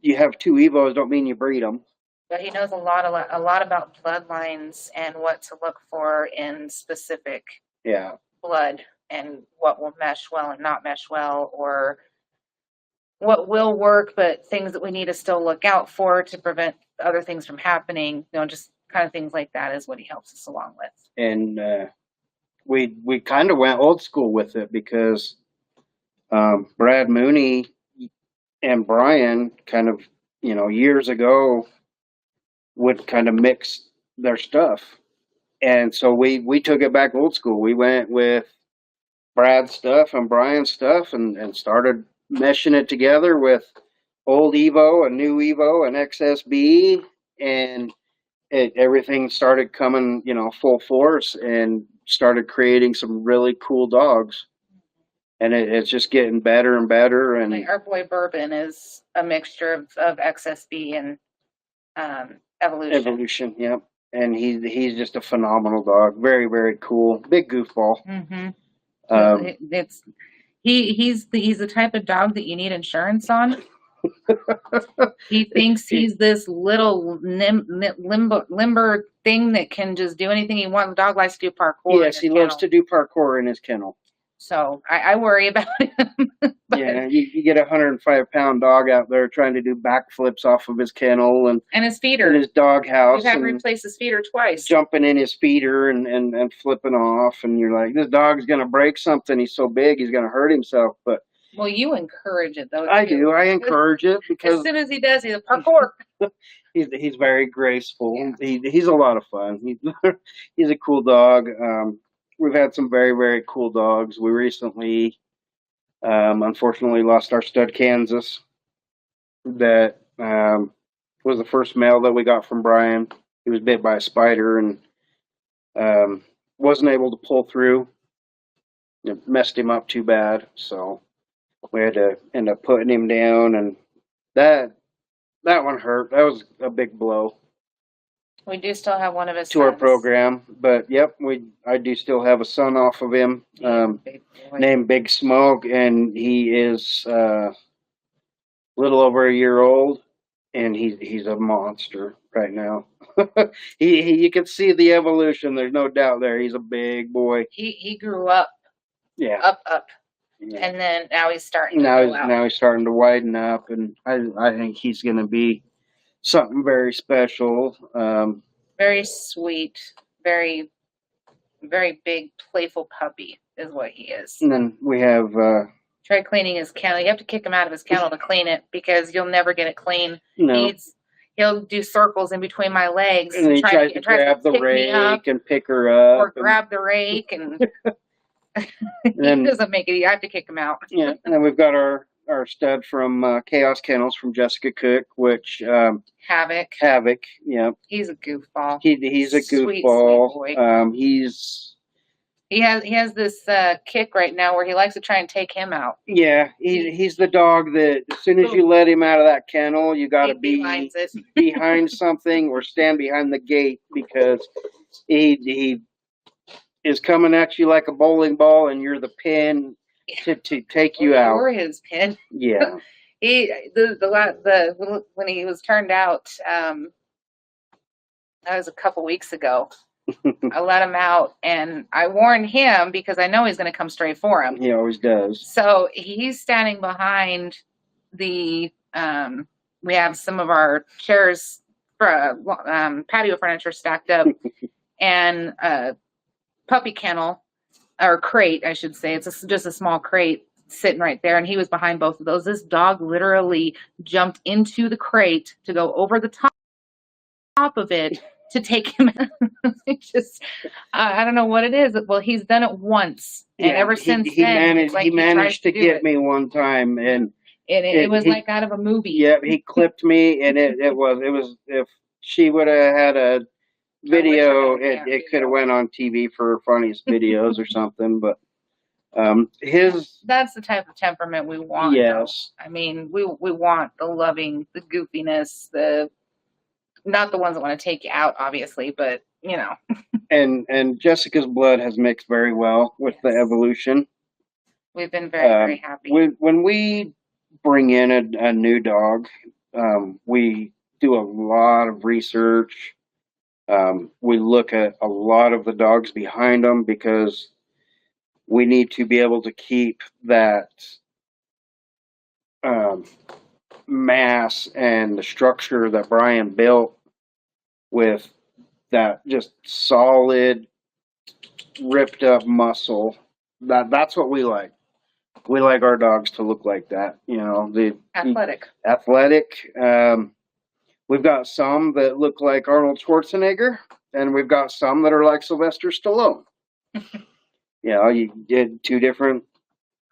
Speaker 1: you have 2 Evos don't mean you breed them.
Speaker 2: But he knows a lot about bloodlines and what to look for in specific blood, and what will mesh well and not mesh well, or what will work, but things that we need to still look out for to prevent other things from happening. Just kind of things like that is what he helps us along with.
Speaker 1: And we kind of went old school with it, because Brad Mooney and Brian kind of years ago would kind of mix their stuff, and so we took it back old school. We went with Brad's stuff and Brian's stuff and started meshing it together with old Evo and new Evo and XSB, and everything started coming full force and started creating some really cool dogs. And it's just getting better and better. And
Speaker 2: like our boy Bourbon is a mixture of XSB and Evolution.
Speaker 1: Evolution, yep. And he's just a phenomenal dog. Very, very cool. Big goofball.
Speaker 2: Mm-hmm. He's the type of dog that you need insurance on. He thinks he's this little limber thing that can just do anything he wants. The dog likes to do parkour.
Speaker 1: Yes, he loves to do parkour in his kennel.
Speaker 2: So I worry about him.
Speaker 1: Yeah, you get a 105-pound dog out there trying to do backflips off of his kennel and
Speaker 2: his feeder,
Speaker 1: in his dog house.
Speaker 2: We've had to replace his feeder twice.
Speaker 1: Jumping in his feeder and flipping off, and you're like, this dog's gonna break something. He's so big, he's gonna hurt himself. But
Speaker 2: well, you encourage it though.
Speaker 1: I do. I encourage it, because
Speaker 2: as soon as he does, he's a parkour.
Speaker 1: he's very graceful. Yeah. He's a lot of fun. He's a cool dog. We've had some very, very cool dogs. We recently, unfortunately, lost our stud Kansas. That was the first male that we got from Brian. He was bit by a spider and wasn't able to pull through. It messed him up too bad, so we had to end up putting him down, and that one hurt. That was a big blow.
Speaker 2: We do still have one of his
Speaker 1: to our program, but yep, I do still have a son off of him, named Big Smoke, and he is a little over a year old, and he's a monster right now. You can see the evolution. There's no doubt there. He's a big boy.
Speaker 2: He grew up.
Speaker 1: Yeah.
Speaker 2: Up. Yeah. And then now he's starting to go out.
Speaker 1: Now he's starting to widen up, and I think he's going to be something very special.
Speaker 2: Very sweet, very, very big, playful puppy is what he is.
Speaker 1: And then we have...
Speaker 2: try cleaning his kennel. You have to kick him out of his kennel to clean it, because you'll never get it clean.
Speaker 1: No.
Speaker 2: he'll do circles in between my legs
Speaker 1: And he tries to grab the rake and pick her up.
Speaker 2: Or grab the rake, and he doesn't make it. I have to kick him out.
Speaker 1: Yeah, and then we've got our stud from Chaos Kennels from Jessica Cook, which
Speaker 2: Havoc.
Speaker 1: Yeah,
Speaker 2: he's a goofball.
Speaker 1: He's a goofball.
Speaker 2: Sweet boy. He has this kick right now where he likes to try and take him out.
Speaker 1: Yeah, he's the dog that as soon as you let him out of that kennel, you got to be behind something or stand behind the gate, because he is coming at you like a bowling ball, and you're the pin to take you out.
Speaker 2: Or his pin.
Speaker 1: Yeah.
Speaker 2: When he was turned out, that was a couple weeks ago. I let him out, and I warned him because I know he's going to come straight for him.
Speaker 1: He always does.
Speaker 2: So he's standing behind the. We have some of our chairs, patio furniture stacked up, and a puppy kennel or crate, I should say. It's just a small crate sitting right there, and he was behind both of those. This dog literally jumped into the crate to go over the top of it to take him out. I don't know what it is. Well, he's done it once, and ever since
Speaker 1: he managed to get me one time, and
Speaker 2: it was like out of a movie.
Speaker 1: Yeah, he clipped me, and it was if she would have had a video, it could have went on TV for funniest videos or something. But
Speaker 2: that's the type of temperament we want.
Speaker 1: Yes,
Speaker 2: though. I mean, we want the loving, the goofiness, not the ones that want to take you out, obviously, but you know.
Speaker 1: and Jessica's blood has mixed very well with the evolution.
Speaker 2: We've been very, very happy.
Speaker 1: When we bring in a new dog, we do a lot of research. We look at a lot of the dogs behind them, because we need to be able to keep that mass and the structure that Brian built with that just solid, ripped up muscle. That's what we like. We like our dogs to look like that, the athletic. We've got some that look like Arnold Schwarzenegger, and we've got some that are like Sylvester Stallone. You did two different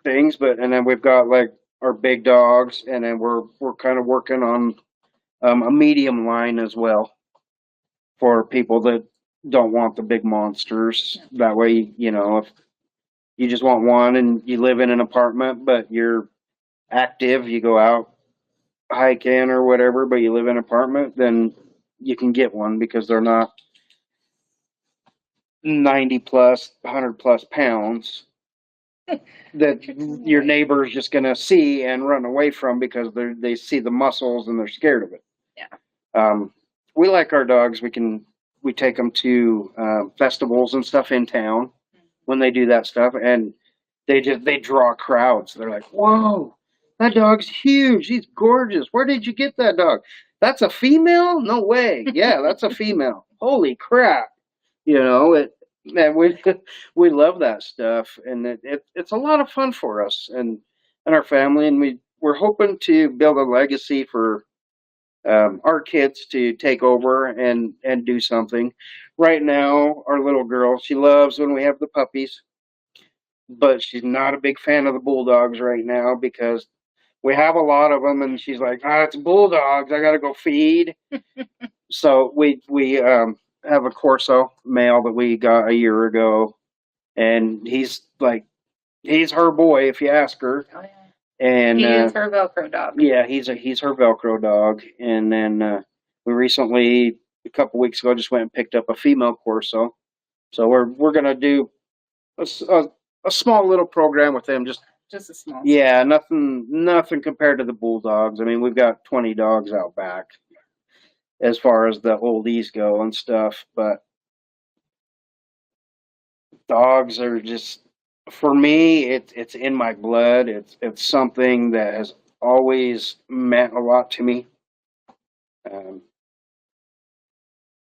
Speaker 1: things, and then we've got like our big dogs, and then we're kind of working on a medium line as well for people that don't want the big monsters. That way, if you just want one and you live in an apartment, but you're active, you go out hiking or whatever, but you live in an apartment, then you can get one, because they're not 90 plus, 100 plus pounds that your neighbor's just going to see and run away from, because they see the muscles and they're scared of it.
Speaker 2: Yeah.
Speaker 1: We like our dogs. We take them to festivals and stuff in town when they do that stuff, and they draw crowds. They're like, whoa, that dog's huge. He's gorgeous. Where did you get that dog? That's a female? No way. Yeah, that's a female. Holy crap. Man, we love that stuff, and it's a lot of fun for us and our family, and we're hoping to build a legacy for our kids to take over and do something. Right now, our little girl, she loves when we have the puppies, but she's not a big fan of the Bulldogs right now, because we have a lot of them, and she's like, it's Bulldogs, I gotta go feed. So we have a Corso male that we got a year ago, and he's her boy, if you ask her.
Speaker 2: Oh, yeah.
Speaker 1: And
Speaker 2: he is her Velcro dog.
Speaker 1: Yeah, he's her Velcro dog. And then we recently, a couple weeks ago, just went and picked up a female Corso. So we're gonna do a small little program with them. Just
Speaker 2: a small.
Speaker 1: Yeah, nothing compared to the Bulldogs. I mean, we've got 20 dogs out back as far as the oldies go and stuff, but dogs are just, for me, it's in my blood. It's something that has always meant a lot to me.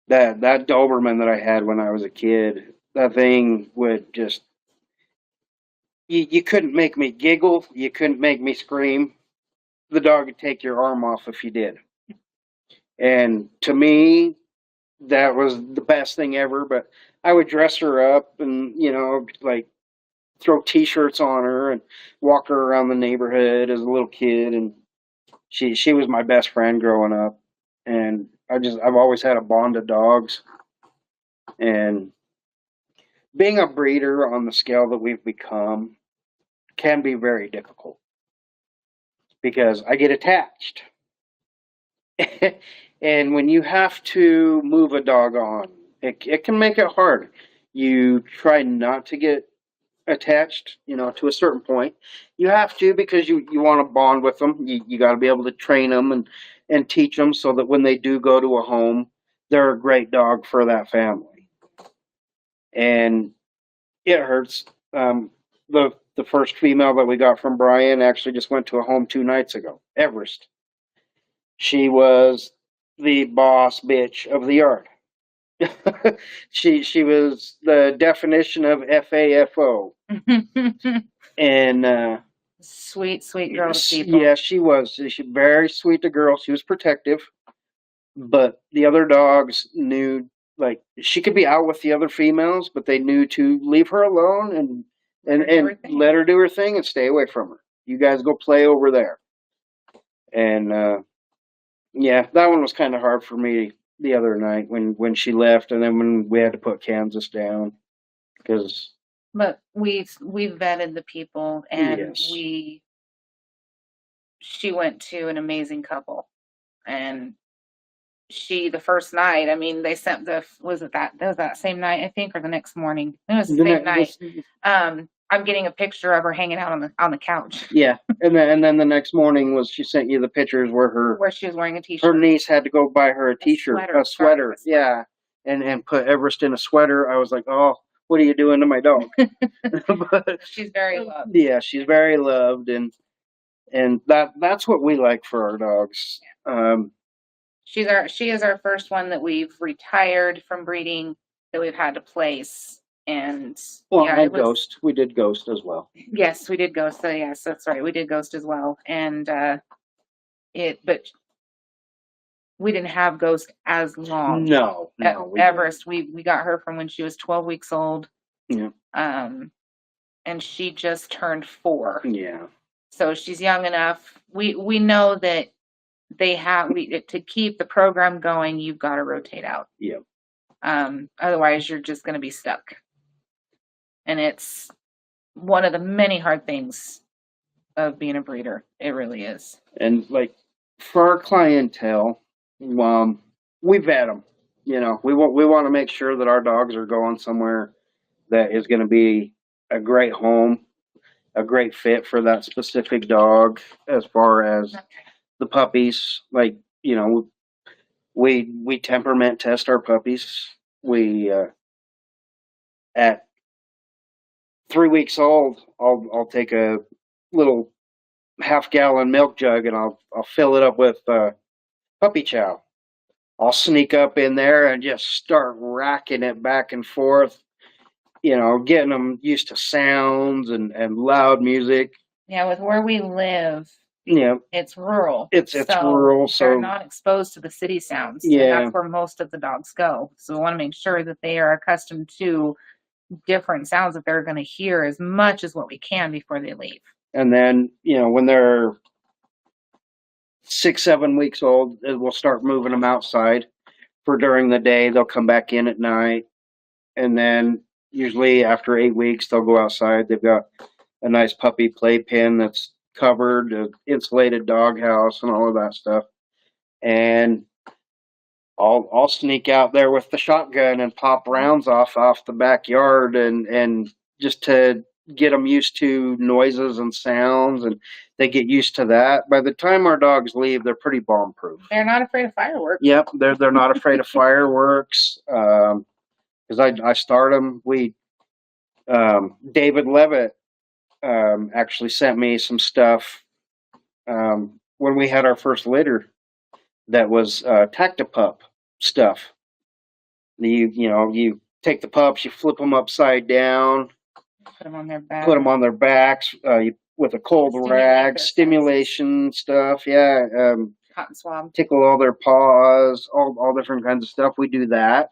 Speaker 1: That Doberman that I had when I was a kid, that thing would just, you couldn't make me giggle, you couldn't make me scream. The dog would take your arm off if you did. And to me, that was the best thing ever. But I would dress her up and, like throw t-shirts on her and walk her around the neighborhood as a little kid. And she was my best friend growing up. And I've always had a bond of dogs. And being a breeder on the scale that we've become can be very difficult because I get attached. And when you have to move a dog on, it can make it hard. You try not to get attached, to a certain point. You have to because you want to bond with them. You got to be able to train them and teach them so that when they do go to a home, they're a great dog for that family. And it hurts. The first female that we got from Brian actually just went to a home 2 nights ago, Everest. She was the boss bitch of the yard. she was the definition of FAFO. And
Speaker 2: sweet girl to people.
Speaker 1: Yeah, she was. She very sweet to girl. She was protective, but the other dogs knew, like, she could be out with the other females, but they knew to leave her alone and let her do her thing and stay away from her. You guys go play over there. And yeah, that one was kind of hard for me the other night when she left, and then when we had to put Kansas down because.
Speaker 2: But we've vetted the people, and
Speaker 1: yes.
Speaker 2: She went to an amazing couple, and the first night, I mean, they sent that was that same night, I think, or the next morning. It was the same night. I'm getting a picture of her hanging out on the couch.
Speaker 1: Yeah, and then the next morning she sent you the pictures where
Speaker 2: she was wearing a t-shirt.
Speaker 1: Her niece had to go buy her a t-shirt, a sweater. Yeah, and put Everest in a sweater. I was like, oh, what are you doing to my dog? But
Speaker 2: she's very loved.
Speaker 1: Yeah, she's very loved, and that's what we like for our dogs.
Speaker 2: She is our first one that we've retired from breeding that we've had to place. And
Speaker 1: Ghost. We did Ghost as well.
Speaker 2: Yes, we did Ghost. So yes, that's right. We did Ghost as well. And but we didn't have Ghost as long.
Speaker 1: No.
Speaker 2: Everest, we got her from when she was 12 weeks old.
Speaker 1: Yeah.
Speaker 2: And she just turned 4.
Speaker 1: Yeah.
Speaker 2: So she's young enough. We know that to keep the program going, you've got to rotate out.
Speaker 1: Yeah.
Speaker 2: Otherwise you're just going to be stuck. And it's one of the many hard things of being a breeder. It really is.
Speaker 1: And like for our clientele, we vet them. We want to make sure that our dogs are going somewhere that is going to be a great home, a great fit for that specific dog. As far as the puppies, like, we temperament test our puppies. We at 3 weeks old, I'll take a little half-gallon milk jug and I'll fill it up with puppy chow. I'll sneak up in there and just start racking it back and forth, getting them used to sounds and loud music.
Speaker 2: Yeah, with where we live, it's rural.
Speaker 1: It's rural, so
Speaker 2: they're not exposed to the city sounds.
Speaker 1: Yeah,
Speaker 2: and that's where most of the dogs go. So we want to make sure that they are accustomed to different sounds that they're going to hear as much as what we can before they leave.
Speaker 1: And then, when they're 6-7 weeks old, we'll start moving them outside for during the day. They'll come back in at night, and then usually after 8 weeks, they'll go outside. They've got a nice puppy playpen that's covered, an insulated doghouse, and all of that stuff. And I'll sneak out there with the shotgun and pop rounds off the backyard and just to get them used to noises and sounds, and they get used to that. By the time our dogs leave, they're pretty bomb-proof.
Speaker 2: They're not afraid of fireworks.
Speaker 1: Yep, they're not afraid of fireworks. Because I start them. David Levitt actually sent me some stuff when we had our first litter that was Tactipup stuff. You take the pups, you flip them upside down,
Speaker 2: put them on their back.
Speaker 1: Put them on their backs with a cold rag, stimulation stuff. Yeah,
Speaker 2: Cotton swab.
Speaker 1: tickle all their paws, all different kinds of stuff. We do that.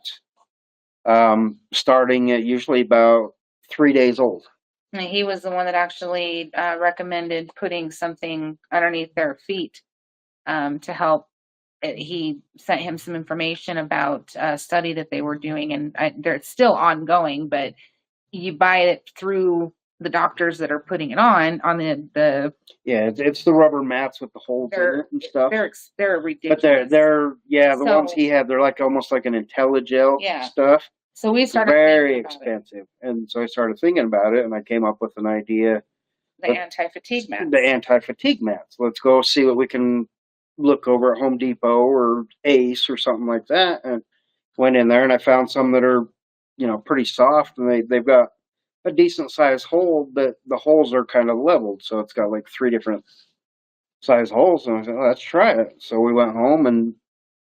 Speaker 1: Starting at usually about 3 days old.
Speaker 2: And he was the one that actually recommended putting something underneath their feet to help. He sent him some information about a study that they were doing, and it's still ongoing, but you buy it through the doctors that are putting it on the
Speaker 1: Yeah, it's the rubber mats with the holes in it and stuff.
Speaker 2: They're ridiculous.
Speaker 1: But they're the ones he had, they're like almost like an IntelliGel stuff.
Speaker 2: So we started
Speaker 1: very expensive, and so I started thinking about it, and I came up with an idea.
Speaker 2: The anti-fatigue mats.
Speaker 1: The anti-fatigue mats. Let's go see what we can look over at Home Depot or Ace or something like that, and went in there and I found some that are, pretty soft, and they've got a decent size hole, but the holes are kind of leveled, so it's got like 3 different size holes, and I said, let's try it. So we went home and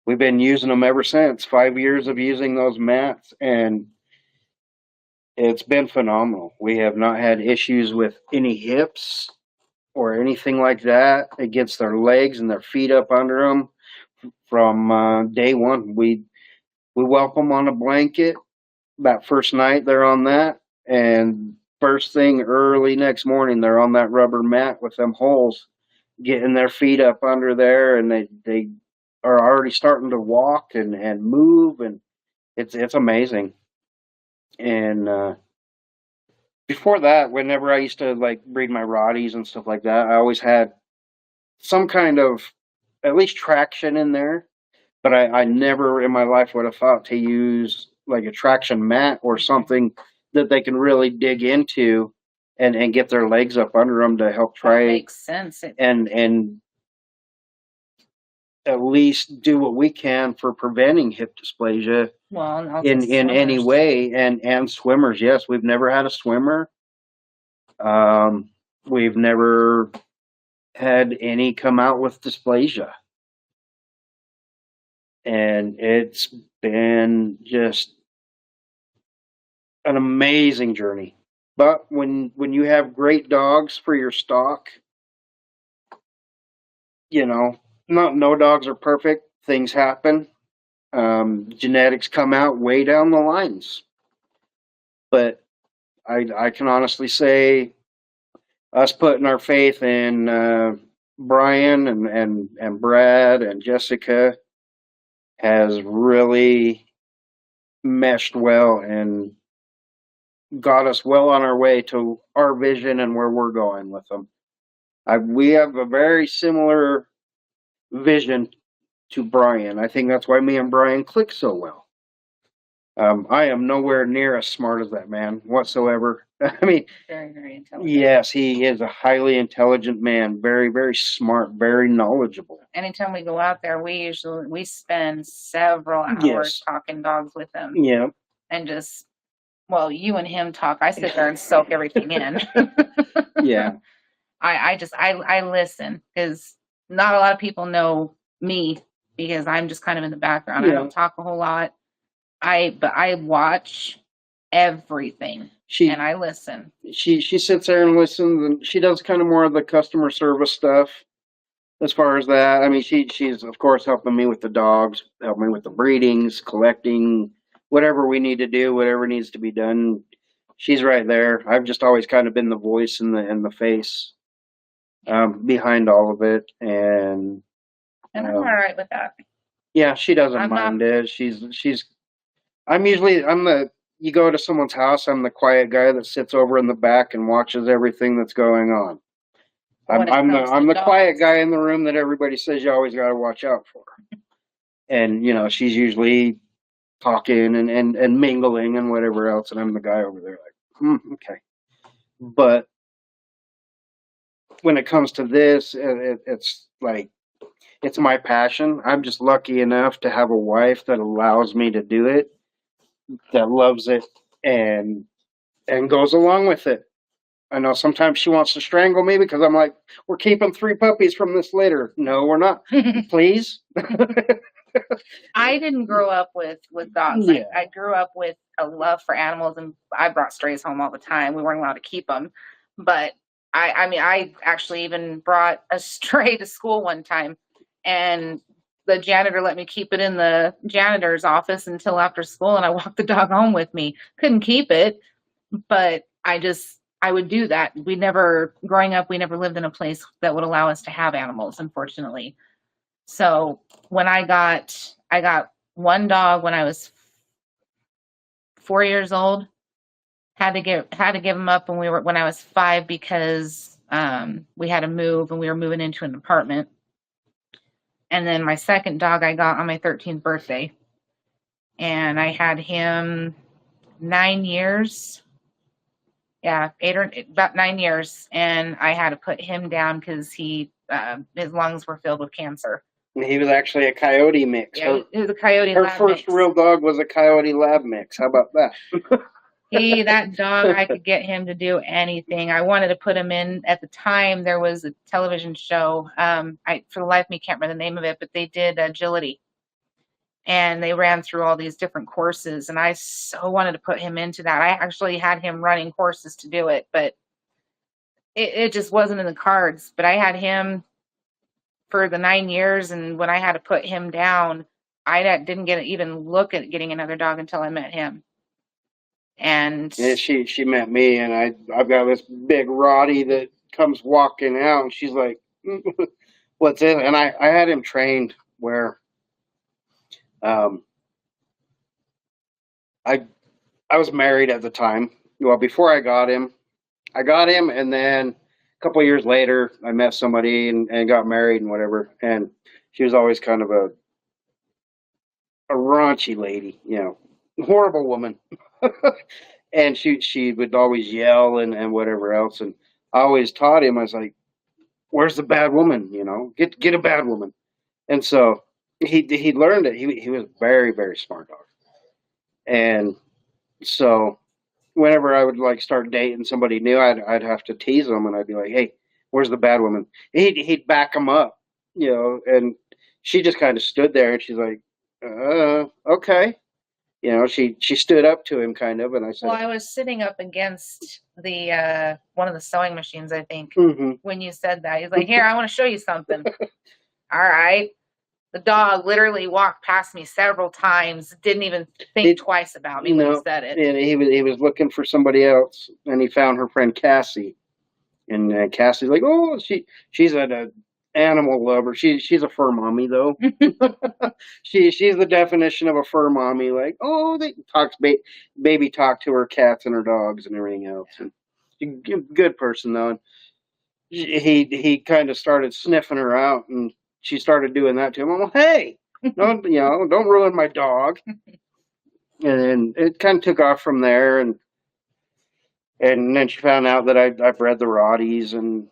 Speaker 1: we've been using them ever since. 5 years of using those mats, and it's been phenomenal. We have not had issues with any hips or anything like that. It gets their legs and their feet up under them from day one. We welcome on a blanket. That first night they're on that, and first thing early next morning they're on that rubber mat with them holes, getting their feet up under there, and they are already starting to walk and move, and it's amazing. And before that, whenever I used to like breed my Rotties and stuff like that, I always had some kind of at least traction in there, but I never in my life would have thought to use like a traction mat or something that they can really dig into and get their legs up under them to help try.
Speaker 2: That makes sense.
Speaker 1: And at least do what we can for preventing hip dysplasia.
Speaker 2: Well,
Speaker 1: in any way, and swimmers. Yes, we've never had a swimmer. We've never had any come out with dysplasia, and it's been just an amazing journey. But when you have great dogs for your stock, no dogs are perfect. Things happen. Genetics come out way down the lines. But I can honestly say us putting our faith in Brian and Brad and Jessica has really meshed well and got us well on our way to our vision and where we're going with them. We have a very similar vision to Brian. I think that's why me and Brian click so well. I am nowhere near as smart as that man whatsoever. I mean,
Speaker 2: very, very intelligent.
Speaker 1: Yes, he is a highly intelligent man, very, very smart, very knowledgeable.
Speaker 2: Anytime we go out there, we spend several hours talking dogs with him.
Speaker 1: Yeah.
Speaker 2: And just, you and him talk. I sit there and soak everything in.
Speaker 1: Yeah.
Speaker 2: I listen, because not a lot of people know me because I'm just kind of in the background. Yeah. I don't talk a whole lot. But I watch everything and I listen.
Speaker 1: She sits there and listens, and she does kind of more of the customer service stuff as far as that. I mean, she's of course helping me with the dogs, helping me with the breedings, collecting, whatever we need to do, whatever needs to be done. She's right there. I've just always kind of been the voice and the face behind all of it, and
Speaker 2: I'm all right with that.
Speaker 1: Yeah, she doesn't mind it. You go to someone's house, I'm the quiet guy that sits over in the back and watches everything that's going on. I'm the quiet guy in the room that everybody says you always got to watch out for. And, she's usually talking and mingling and whatever else, and I'm the guy over there like, okay. But when it comes to this, it's like, it's my passion. I'm just lucky enough to have a wife that allows me to do it, that loves it and goes along with it. I know sometimes she wants to strangle me because I'm like, we're keeping 3 puppies from this litter. No, we're not. Please.
Speaker 2: I didn't grow up with dogs. Yeah. I grew up with a love for animals, and I brought strays home all the time. We weren't allowed to keep them. But I actually even brought a stray to school one time, and the janitor let me keep it in the janitor's office until after school, and I walked the dog home with me. Couldn't keep it, but I would do that. Growing up, we never lived in a place that would allow us to have animals, unfortunately. So when I got one dog when I was 4 years old. Had to give him up when I was 5 because we had to move and we were moving into an apartment. And then my second dog I got on my 13th birthday, and I had him 9 years. Yeah, about 9 years, and I had to put him down because his lungs were filled with cancer.
Speaker 1: He was actually a coyote mix.
Speaker 2: Yeah, it was a coyote.
Speaker 1: Her
Speaker 2: lab
Speaker 1: first
Speaker 2: mix.
Speaker 1: real dog was a coyote lab mix. How about that?
Speaker 2: That dog, I could get him to do anything. I wanted to put him in. At the time, there was a television show. I, for the life of me, can't remember the name of it, but they did agility. And they ran through all these different courses. And I so wanted to put him into that. I actually had him running courses to do it, but it just wasn't in the cards. But I had him for the 9 years. And when I had to put him down, I didn't even look at getting another dog until I met him. And
Speaker 1: she met me, and I've got this big Roddy that comes walking out, and she's like, "What's it?" And I had him trained where, I was married at the time. Well, before I got him, and then a couple of years later, I met somebody and got married and whatever. And she was always kind of a raunchy lady, horrible woman. And she would always yell and whatever else. And I always taught him, I was like, where's the bad woman? Get a bad woman. And so he learned it. He was a very, very smart dog. And so whenever I would like start dating somebody new, I'd have to tease him, and I'd be like, hey, where's the bad woman? He'd back him up, and she just kind of stood there, and she's like, okay. She stood up to him kind of, and I said,
Speaker 2: well, I was sitting up against the one of the sewing machines, I think, when you said that. He's like, here, I want to show you something. All right. The dog literally walked past me several times, didn't even think twice about me when he said it.
Speaker 1: And he was looking for somebody else, and he found her friend Cassie. And Cassie's like, oh, she's an animal lover. She's a fur mommy, though. She's the definition of a fur mommy. Like, oh, they baby talk to her cats and her dogs and everything else. And she's a good person, though. And he kind of started sniffing her out, and she started doing that to him. I'm like, hey, don't ruin my dog. And then it kind of took off from there, and then she found out that I bred the Rotties, and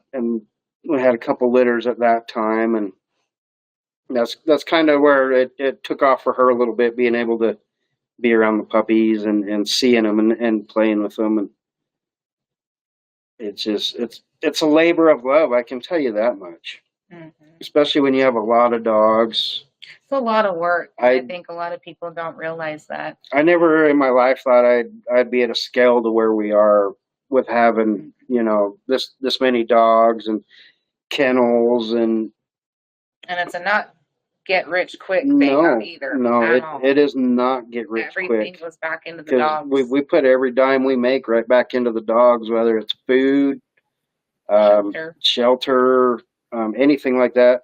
Speaker 1: we had a couple litters at that time, and that's kind of where it took off for her a little bit, being able to be around the puppies and seeing them and playing with them, and it's a labor of love, I can tell you that much. Especially when you have a lot of dogs.
Speaker 2: It's a lot of work. I think a lot of people don't realize that.
Speaker 1: I never in my life thought I'd be at a scale to where we are with having, this many dogs and kennels and
Speaker 2: it's a not get rich quick thing either.
Speaker 1: No, it is not get rich quick.
Speaker 2: Everything goes back into the dogs.
Speaker 1: We put every dime we make right back into the dogs, whether it's food, shelter, anything like that.